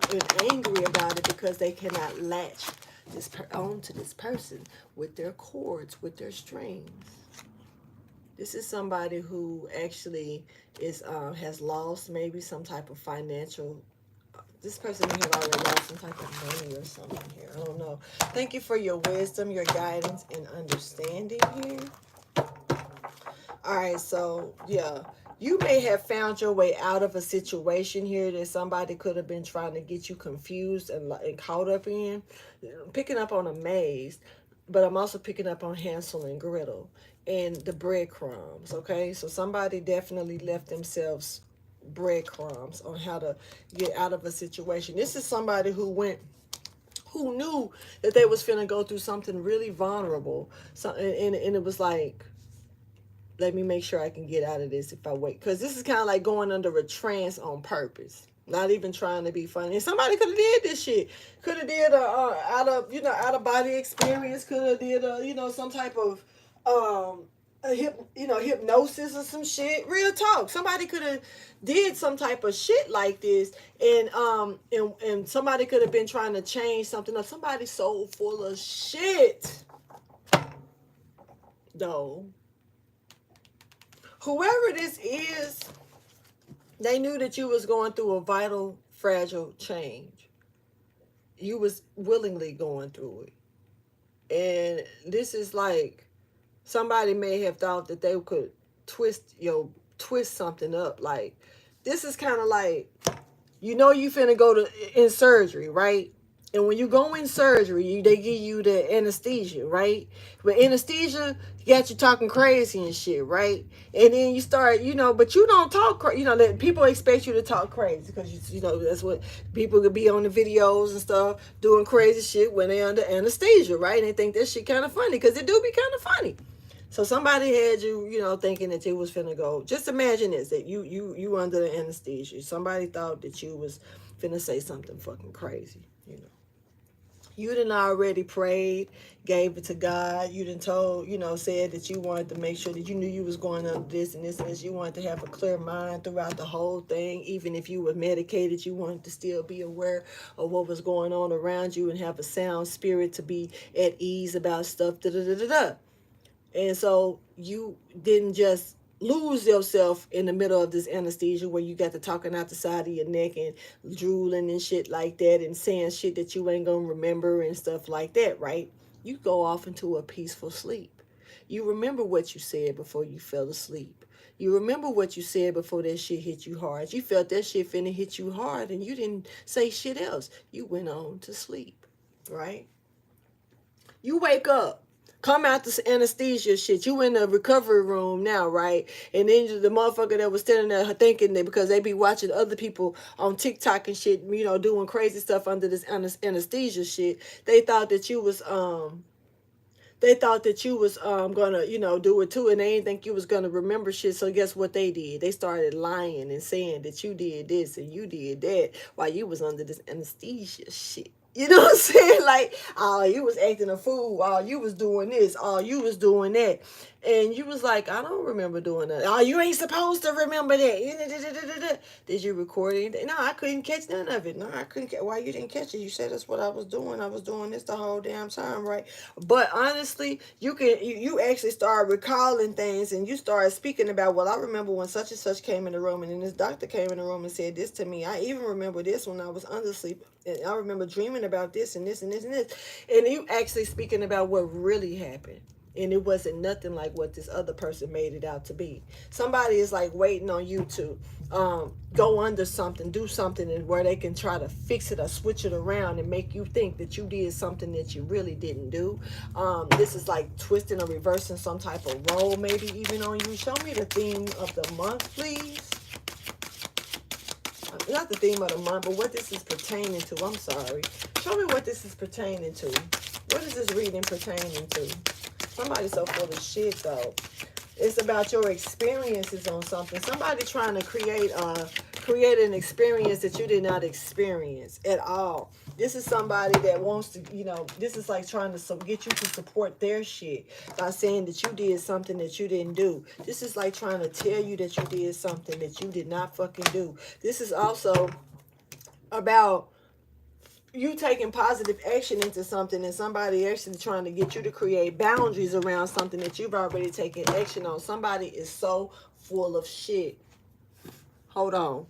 angry about it because they cannot latch onto this person with their cords, with their strings. This is somebody who actually is has lost maybe some type of financial. This person may have already lost some type of money or something here. I don't know. Thank you for your wisdom, your guidance, and understanding here. All right, so yeah, you may have found your way out of a situation here that somebody could have been trying to get you confused and caught up in. Picking up on a maze, but I'm also picking up on Hansel and Gretel and the breadcrumbs. Okay, so somebody definitely left themselves breadcrumbs on how to get out of a situation. This is somebody who knew that they was finna go through something really vulnerable. So and it was like, let me make sure I can get out of this if I wait. Because this is kind of like going under a trance on purpose. Not even trying to be funny. And somebody could have did this shit. Could have did a out of body experience. Could have did a some type of hypnosis or some shit. Real talk. Somebody could have did some type of shit like this, and somebody could have been trying to change something up. Somebody's so full of shit, though. Whoever this is, they knew that you was going through a vital, fragile change. You was willingly going through it. And this is like somebody may have thought that they could twist something up. Like this is kind of like, you finna go to in surgery, right? And when you go in surgery, they give you the anesthesia, right? But anesthesia got you talking crazy and shit, right? And then you start, but you don't talk, that people expect you to talk crazy because that's what people could be on the videos and stuff doing crazy shit when they're under anesthesia, right? And they think that shit kind of funny because it do be kind of funny. So somebody had you, thinking that you was finna go. Just imagine this, that you under the anesthesia. Somebody thought that you was finna say something fucking crazy. You done already prayed, gave it to God. You done told, said that you wanted to make sure that you knew you was going under this and this and this. You wanted to have a clear mind throughout the whole thing. Even if you were medicated, you wanted to still be aware of what was going on around you and have a sound spirit to be at ease about stuff. Da da da da da. And so you didn't just lose yourself in the middle of this anesthesia where you got to talking out the side of your neck and drooling and shit like that and saying shit that you ain't gonna remember and stuff like that, right? You go off into a peaceful sleep. You remember what you said before you fell asleep. You remember what you said before that shit hit you hard. You felt that shit finna hit you hard and you didn't say shit else. You went on to sleep, right? You wake up, come out this anesthesia shit. You in the recovery room now, right? And then the motherfucker that was standing there thinking that because they be watching other people on TikTok and shit, doing crazy stuff under this anesthesia shit, they thought that you was gonna do it too, and they didn't think you was gonna remember shit. So guess what they did? They started lying and saying that you did this and you did that while you was under this anesthesia shit. You know what I'm saying? Like, oh, you was acting a fool. Oh, you was doing this. Oh, you was doing that. And you was like, I don't remember doing that. Oh, you ain't supposed to remember that. Did you record it? No, I couldn't catch none of it. No, I couldn't. Why you didn't catch it? You said that's what I was doing. I was doing this the whole damn time, right? But honestly, you actually start recalling things, and you start speaking about, well, I remember when such and such came in the room, and then this doctor came in the room and said this to me. I even remember this when I was under sleep, and I remember dreaming about this and this and this and this. And you actually speaking about what really happened. And it wasn't nothing like what this other person made it out to be. Somebody is like waiting on you to go under something, do something, and where they can try to fix it or switch it around and make you think that you did something that you really didn't do. This is like twisting or reversing some type of role, maybe even on you. Show me the theme of the month, please. Not the theme of the month, but what this is pertaining to. I'm sorry. Show me what this is pertaining to. What is this reading pertaining to? Somebody's so full of shit, though. It's about your experiences on something. Somebody trying to create an experience that you did not experience at all. This is somebody that wants to, this is like trying to get you to support their shit by saying that you did something that you didn't do. This is like trying to tell you that you did something that you did not fucking do. This is also about you taking positive action into something and somebody actually trying to get you to create boundaries around something that you've already taken action on. Somebody is so full of shit. Hold on.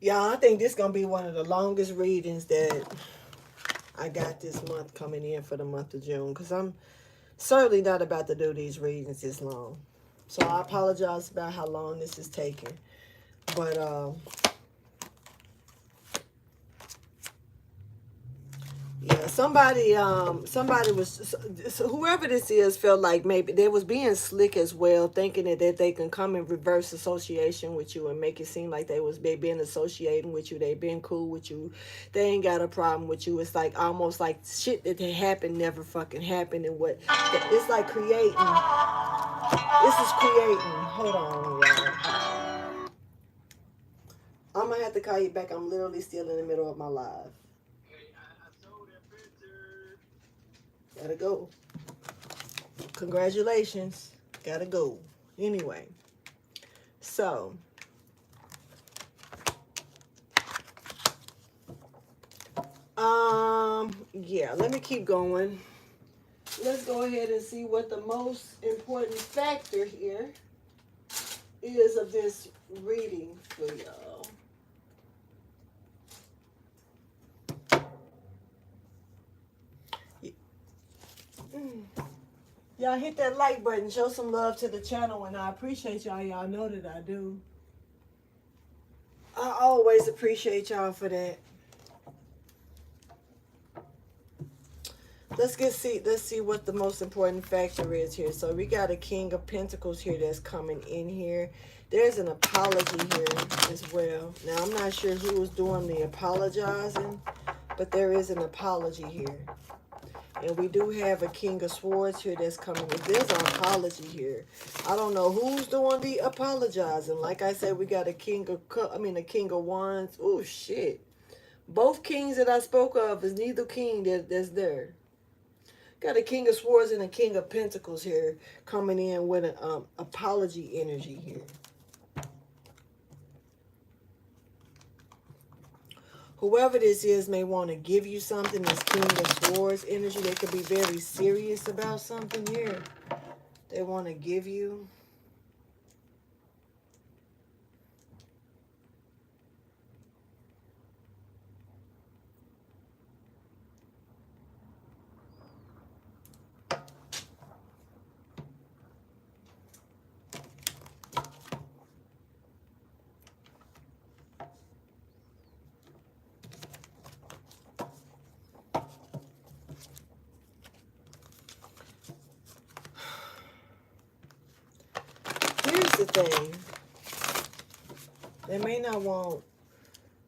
Yeah, I think this gonna be one of the longest readings that I got this month coming in for the month of June, because I'm certainly not about to do these readings this long. So I apologize about how long this is taking. But yeah, somebody was, so whoever this is felt like maybe they was being slick as well, thinking that they can come and reverse association with you and make it seem like they been associating with you, they been cool with you, they ain't got a problem with you. It's like almost like shit that had happened never fucking happened, and what it's like creating. This is creating. Hold on, y'all. I'm gonna have to call you back. I'm literally still in the middle of my live. Gotta go. Congratulations. Gotta go. Anyway, so yeah, let me keep going. Let's go ahead and see what the most important factor here is of this reading for y'all. Y'all hit that like button, show some love to the channel, and I appreciate y'all. Y'all know that I do. always appreciate y'all for that. Let's see what the most important factor is here. So we got a King of Pentacles here that's coming in here. There's an apology here as well. Now I'm not sure who is doing the apologizing, but there is an apology here. And we do have a King of Swords here that's coming in. There's an apology here. I don't know who's doing the apologizing. Like I said, we got a King of a King of Wands. Oh shit. Both kings that I spoke of is neither king that's there. Got a King of Swords and a King of Pentacles here coming in with an apology energy here. Whoever this is may want to give you something. This King of Swords energy, they could be very serious about something here. They want to give you. Here's the thing. They may not want.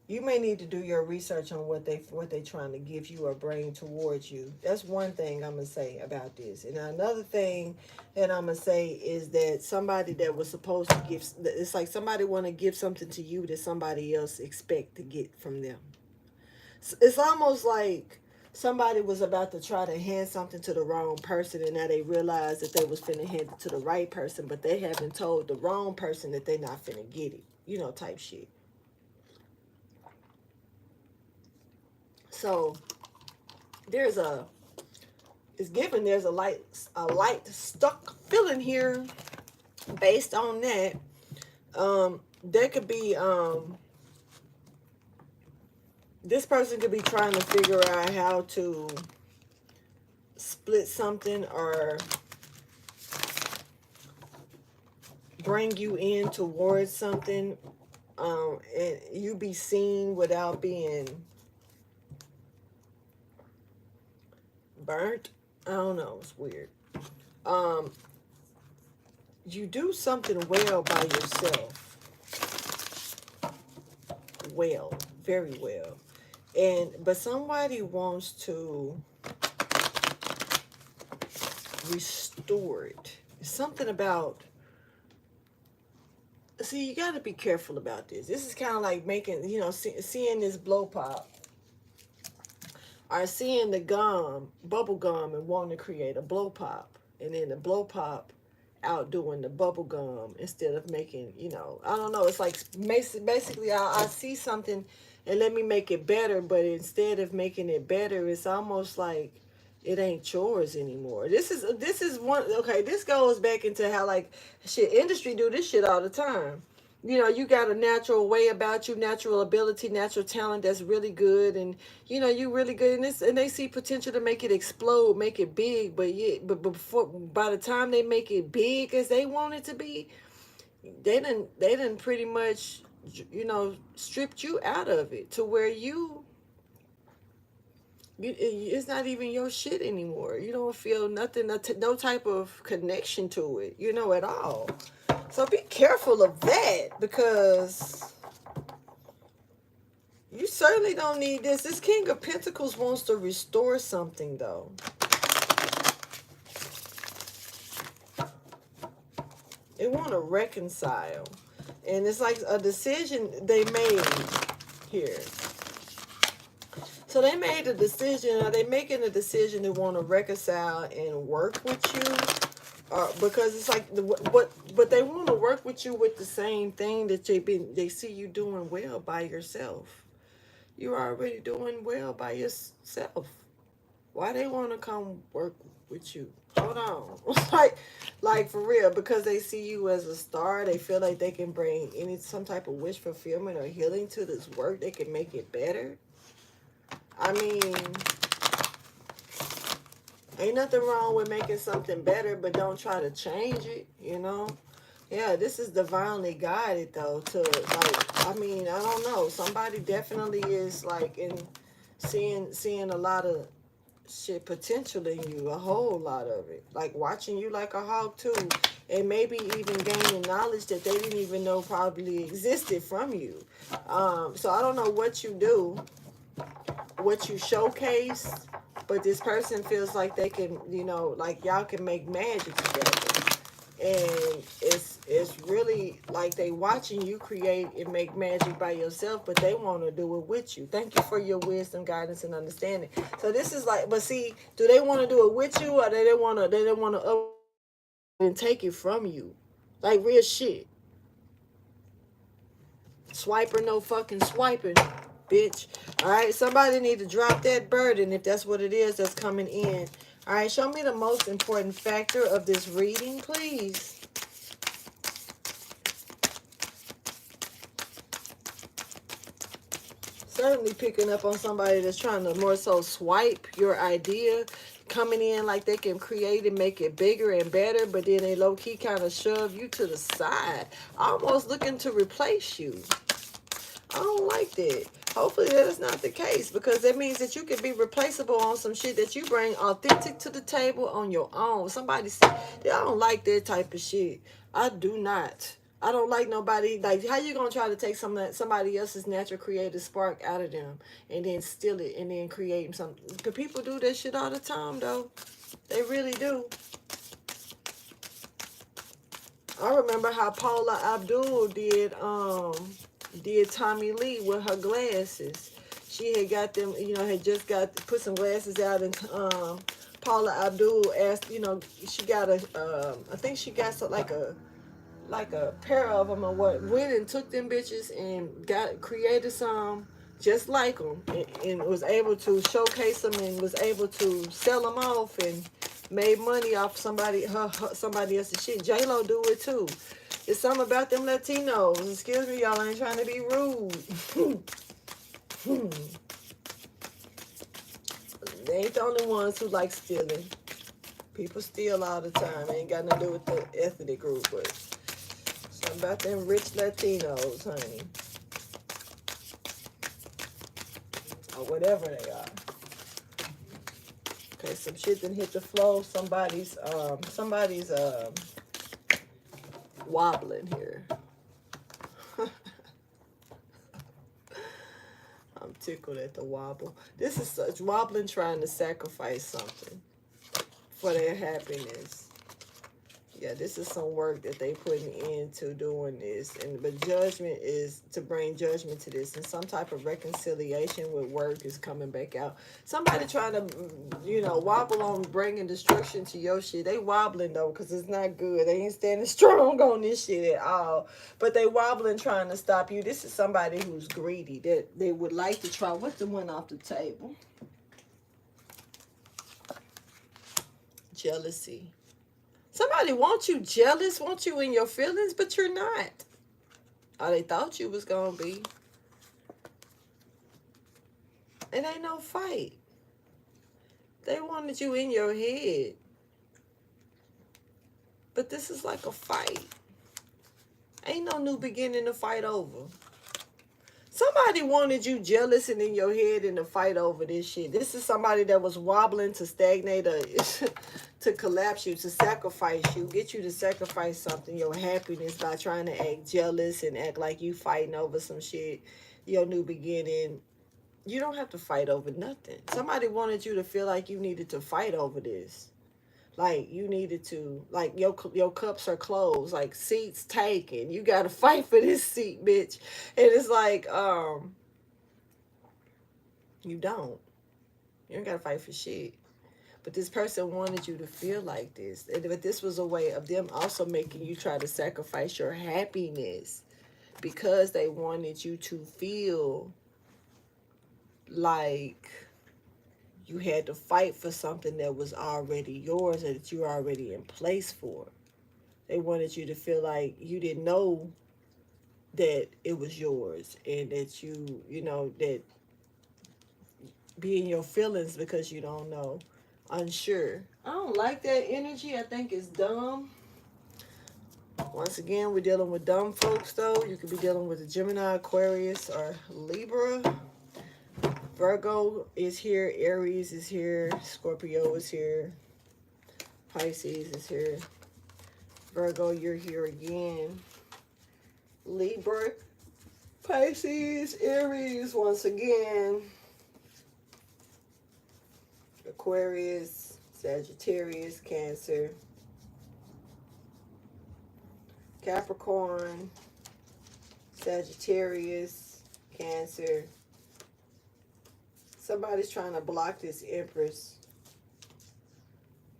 You may need to do your research on what they trying to give you or bring towards you. That's one thing I'm gonna say about this. And another thing that I'm gonna say is that somebody that was supposed to give, it's like somebody want to give something to you that somebody else expect to get from them. It's almost like somebody was about to try to hand something to the wrong person, and now they realize that they was finna hand it to the right person, but they haven't told the wrong person that they not finna get it. You know, type shit. So there's there's a light stuck feeling here based on that. There could be this person could be trying to figure out how to split something or bring you in towards something, and you be seen without being burnt. I don't know, it's weird. You do something well by yourself. Well, very well. But somebody wants to restore it. It's something about, see, you got to be careful about this. This is kind of like making, seeing this blow pop, or seeing the bubble gum, and wanting to create a blow pop, and then the blow pop outdoing the bubble gum instead of making, I don't know. It's like basically I see something and let me make it better, but instead of making it better, it's almost like it ain't yours anymore. This is one. Okay, this goes back into how like shit industry do this shit all the time. You got a natural way about you, natural ability, natural talent that's really good, and you really good in this, and they see potential to make it explode, make it big, but before, by the time they make it big as they want it to be, they didn't pretty much stripped you out of it to where it's not even your shit anymore. You don't feel nothing, no type of connection to it, at all. So be careful of that, because you certainly don't need this. This King of Pentacles wants to restore something, though. They want to reconcile. And it's like a decision they made here. So they made a decision. Are they making a decision to want to reconcile and work with you? Because it's like but they want to work with you with the same thing that they see you doing well by yourself. You're already doing well by yourself. Why they want to come work with you? Hold on. like for real, because they see you as a star. They feel like they can bring some type of wish fulfillment or healing to this work. They can make it better. I mean, ain't nothing wrong with making something better, but don't try to change it, And Yeah, this is divinely guided though to like, I mean, I don't know. Somebody definitely is like in seeing a lot of shit potential in you, a whole lot of it. Like watching you like a hawk too. And maybe even gaining knowledge that they didn't even know probably existed from you. So I don't know what you do, what you showcase, but this person feels like they can, like y'all can make magic together. And it's really like they watching you create and make magic by yourself, but they want to do it with you. Thank you for your wisdom, guidance, and understanding. So this is like, but see, do they want to do it with you, or they want to up and take it from you, like real shit? Swiper, no fucking swiping, bitch. All right, somebody need to drop that burden if that's what it is that's coming in. All right, show me the most important factor of this reading, please. Certainly picking up on somebody that's trying to more so swipe your idea, coming in like they can create and make it bigger and better, but then they low-key kind of shove you to the side, almost looking to replace you. I don't like that. Hopefully that is not the case, because that means that you can be replaceable on some shit that you bring authentic to the table on your own. Somebody said, I don't like that type of shit. I do not. I don't like nobody. Like, how you gonna try to take somebody else's natural creative spark out of them and then steal it and then create something? Because people do that shit all the time, though. They really do. I remember how Paula Abdul did Tommy Lee with her glasses. She had got them, had just put some glasses out, and Paula Abdul asked, she got I think she got like a pair of them or what. Went and took them bitches and created some just like them, and was able to showcase them and was able to sell them off and made money off somebody else's shit. J-Lo do it too. It's something about them Latinos. Excuse me, y'all. I ain't trying to be rude. They ain't the only ones who like stealing. People steal all the time. Ain't got nothing to do with the ethnic group, but something about them rich Latinos, honey. Or whatever they are. Okay, some shit didn't hit the floor. Somebody's wobbling here. I'm tickled at the wobble. This is such wobbling, trying to sacrifice something for their happiness. Yeah, this is some work that they putting into doing this, and but judgment is to bring judgment to this, and some type of reconciliation with work is coming back out. Somebody trying to, wobble on bringing destruction to your shit. They wobbling though, because it's not good. They ain't standing strong on this shit at all. But they wobbling, trying to stop you. This is somebody who's greedy, that they would like to try. What's the one off the table? Jealousy. Somebody wants you jealous, wants you in your feelings, but you're not. Or they thought you was going to be. It ain't no fight. They wanted you in your head. But this is like a fight. Ain't no new beginning to fight over. Somebody wanted you jealous and in your head and to fight over this shit. This is somebody that was wobbling to stagnate or to collapse you, to sacrifice you, get you to sacrifice something, your happiness, by trying to act jealous and act like you fighting over some shit, your new beginning. You don't have to fight over nothing. Somebody wanted you to feel like you needed to fight over this. Like you needed to, like your cups are closed, like seats taken. You got to fight for this seat, bitch. And it's like, you don't. You don't got to fight for shit. But this person wanted you to feel like this. But this was a way of them also making you try to sacrifice your happiness, because they wanted you to feel like you had to fight for something that was already yours, or that you were already in place for. They wanted you to feel like you didn't know that it was yours, and that that be in your feelings because you don't know, unsure. I don't like that energy. I think it's dumb. Once again, we're dealing with dumb folks, though. You could be dealing with a Gemini, Aquarius, or Libra. Virgo is here. Aries is here. Scorpio is here. Pisces is here. Virgo, you're here again. Libra, Pisces, Aries, once again. Aquarius, Sagittarius, Cancer, Capricorn, Sagittarius, Cancer. Somebody's trying to block this Empress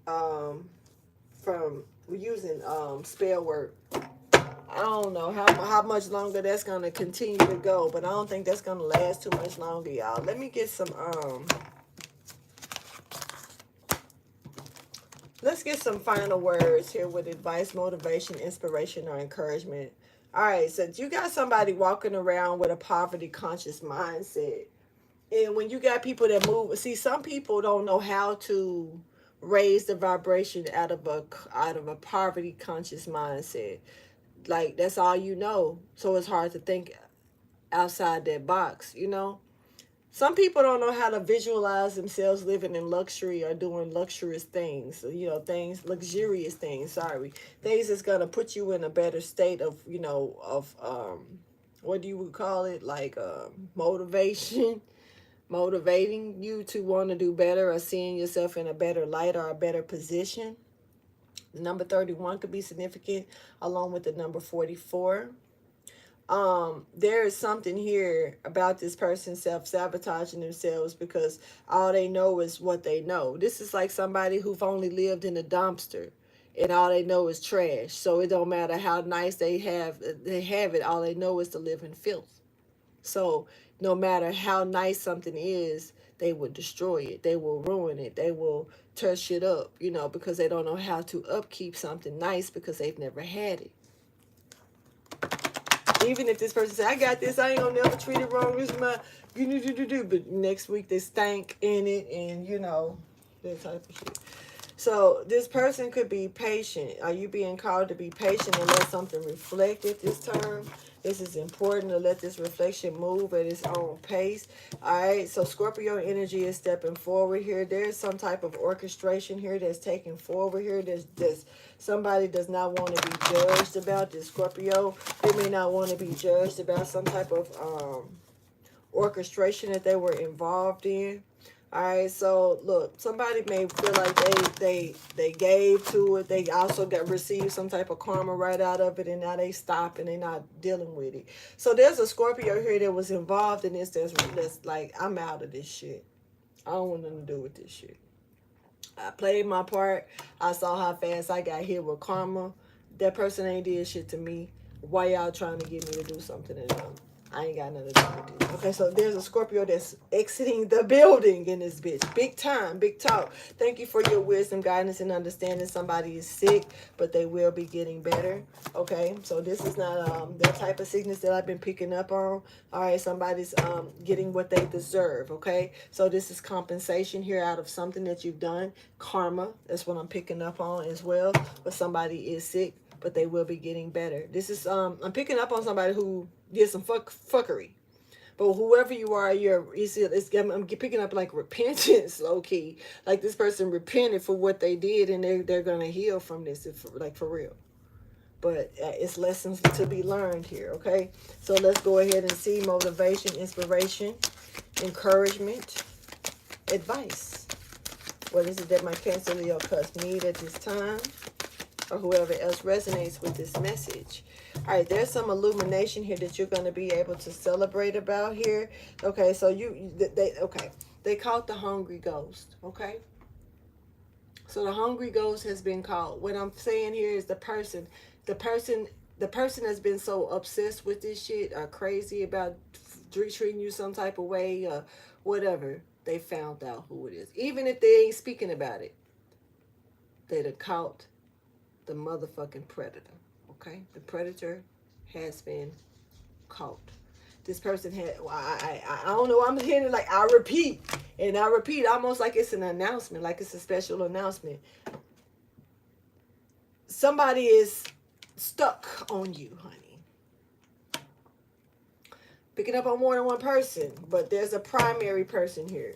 from using spell work. I don't know how much longer that's going to continue to go, but I don't think that's going to last too much longer, y'all. Let me get some let's get some final words here with advice, motivation, inspiration, or encouragement. All right, so you got somebody walking around with a poverty conscious mindset. And when you got people that move, see, some people don't know how to raise the vibration out of a poverty conscious mindset. Like, that's all you know. So it's hard to think outside that box, you know? Some people don't know how to visualize themselves living in luxury or doing luxurious things, you know, luxurious things, things that's going to put you in a better state of, you know, what do you call it? Like, motivation, motivating you to want to do better or seeing yourself in a better light or a better position. The number 31 could be significant along with the number 44. There is something here about this person self-sabotaging themselves because all they know is what they know. This is like somebody who've only lived in a dumpster and all they know is trash. So it don't matter how nice they have it, all they know is to live in filth. So no matter how nice something is, they will destroy it. They will ruin it. They will tear shit up, you know, because they don't know how to upkeep something nice because they've never had it. Even if this person say, I got this, I ain't gonna never treat it wrong, this is my, but next week they stank in it and, you know, that type of shit. So this person could be patient. Are you being called to be patient and let something reflect at this time? This is important to let this reflection move at its own pace. All right, so Scorpio energy is stepping forward here. There's some type of orchestration here that's taking forward here. There's somebody does not want to be judged about this Scorpio. They may not want to be judged about some type of orchestration that they were involved in. All right, so look, somebody may feel like they gave to it. They also received some type of karma right out of it, and now they stop and they're not dealing with it. So there's a Scorpio here that was involved in this. That's like, I'm out of this shit. I don't want nothing to do with this shit. I played my part. I saw how fast I got hit with karma. That person ain't did shit to me. Why y'all trying to get me to do something to them? I ain't got nothing to do with this. Okay, so there's a Scorpio that's exiting the building in this bitch. Big time, big talk. Thank you for your wisdom, guidance, and understanding. Somebody is sick, but they will be getting better. Okay, so this is not that type of sickness that I've been picking up on. All right, somebody's getting what they deserve. Okay, so this is compensation here out of something that you've done. Karma, that's what I'm picking up on as well. But somebody is sick, but they will be getting better. This is I'm picking up on somebody who did some fuckery. But whoever you are, I'm picking up like repentance, low key. Like this person repented for what they did, and they're gonna heal from this, like for real. But it's lessons to be learned here. Okay, so let's go ahead and see motivation, inspiration, encouragement, advice. What is it that my Cancer, Leo, Cusp need at this time? Or whoever else resonates with this message. All right, there's some illumination here that you're going to be able to celebrate about here. Okay, so they caught the hungry ghost. Okay, so the hungry ghost has been caught. What I'm saying here is the person has been so obsessed with this shit or crazy about treating you some type of way or whatever. They found out who it is, even if they ain't speaking about it. They'd have caught the motherfucking predator. Okay, the predator has been caught. This person had, I don't know, I'm hearing it like I repeat almost like it's an announcement, like it's a special announcement. Somebody is stuck on you, honey. Picking up on more than one person, but there's a primary person here.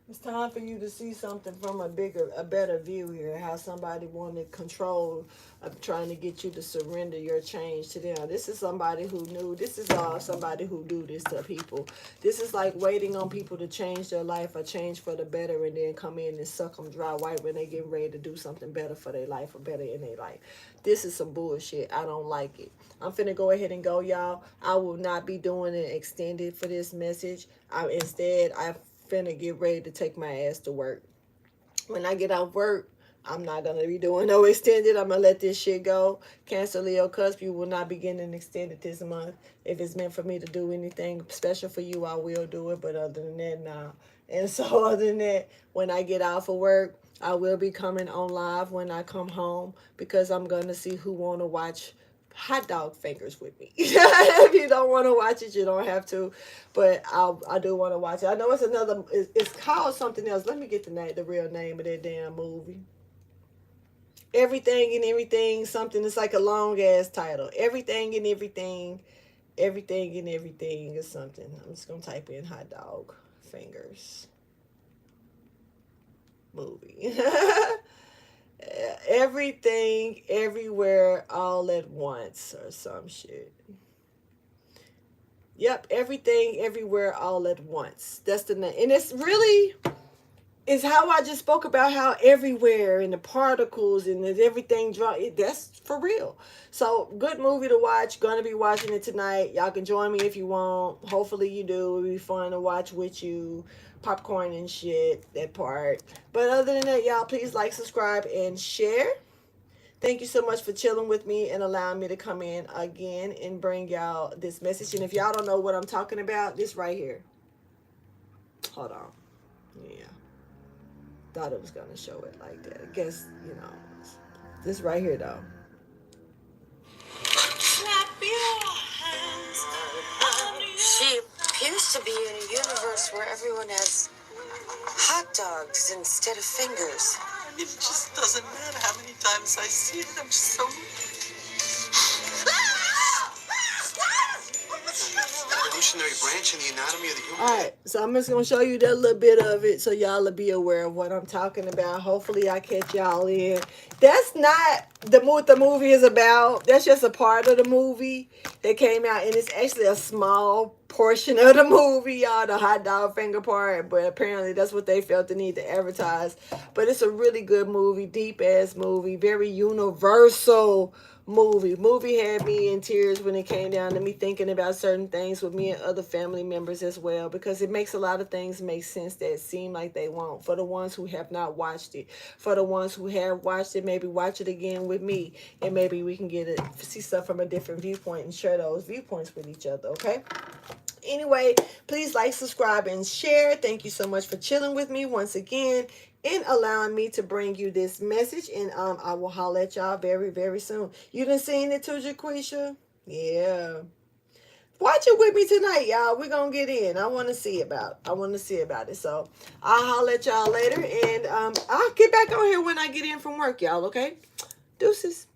It's time for you to see something from a better view here. How somebody wanted control of trying to get you to surrender your change to them. This is somebody who knew. This is somebody who do this to people. This is like waiting on people to change their life or change for the better, and then come in and suck them dry white when they get ready to do something better for their life or better in their life. This is some bullshit. I don't like it. I'm finna go ahead and go, y'all. I will not be doing an extended for this message. Instead, I finna get ready to take my ass to work. When I get off work, I'm not gonna be doing no extended. I'm gonna let this shit go. Cancer, Leo, Cusp, you will not be getting extended this month. If it's meant for me to do anything special for you, I will do it. But other than that, nah. And so other than that, when I get off of work, I will be coming on live when I come home, because I'm gonna see who wanna watch hot dog fingers with me. If you don't want to watch it, you don't have to, but I do want to watch it. I know it's called something else. Let me get the real name of that damn movie. Everything and Everything something. It's like a long ass title. Everything and Everything, Everything and Everything is something. I'm just gonna type in hot dog fingers movie. Everything, Everywhere, All at Once, or some shit. Yep, Everything, Everywhere, All at Once. That's the name. And it's really, is how I just spoke about how everywhere and the particles and everything that's for real. So good movie to watch. Gonna be watching it tonight. Y'all can join me if you want. Hopefully you do. It'll be fun to watch with you. Popcorn and shit, that part. But other than that, y'all, please like, subscribe, and share. Thank you so much for chilling with me and allowing me to come in again and bring y'all this message. And if y'all don't know what I'm talking about, this right here. Hold on. Yeah. Thought it was going to show it like that. I guess, this right here, though. She appears to be in a universe where everyone has hot dogs instead of fingers. It just doesn't matter how many times I see it. I'm just so... Evolutionary branch in the anatomy of the human. All right, so I'm just going to show you that little bit of it so y'all will be aware of what I'm talking about. Hopefully I catch y'all in. That's not what the movie is about. That's just a part of the movie that came out, and it's actually a small portion of the movie, y'all, the hot dog finger part, but apparently that's what they felt the need to advertise. But it's a really good movie, deep ass movie, very universal movie had me in tears when it came down to me thinking about certain things with me and other family members as well, because it makes a lot of things make sense that seem like they won't. For the ones who have not watched it, for the ones who have watched it, maybe watch it again with me, and maybe we can see stuff from a different viewpoint and share those viewpoints with each other. Okay, anyway, please like, subscribe, and share. Thank you so much for chilling with me once again and allowing me to bring you this message. And I will holler at y'all very, very soon. You done seen it too, Jaquisha? Yeah. Watch it with me tonight, y'all. We're gonna get in. I want to see about it. So I'll holler at y'all later, and I'll get back on here when I get in from work, y'all. Okay? Deuces.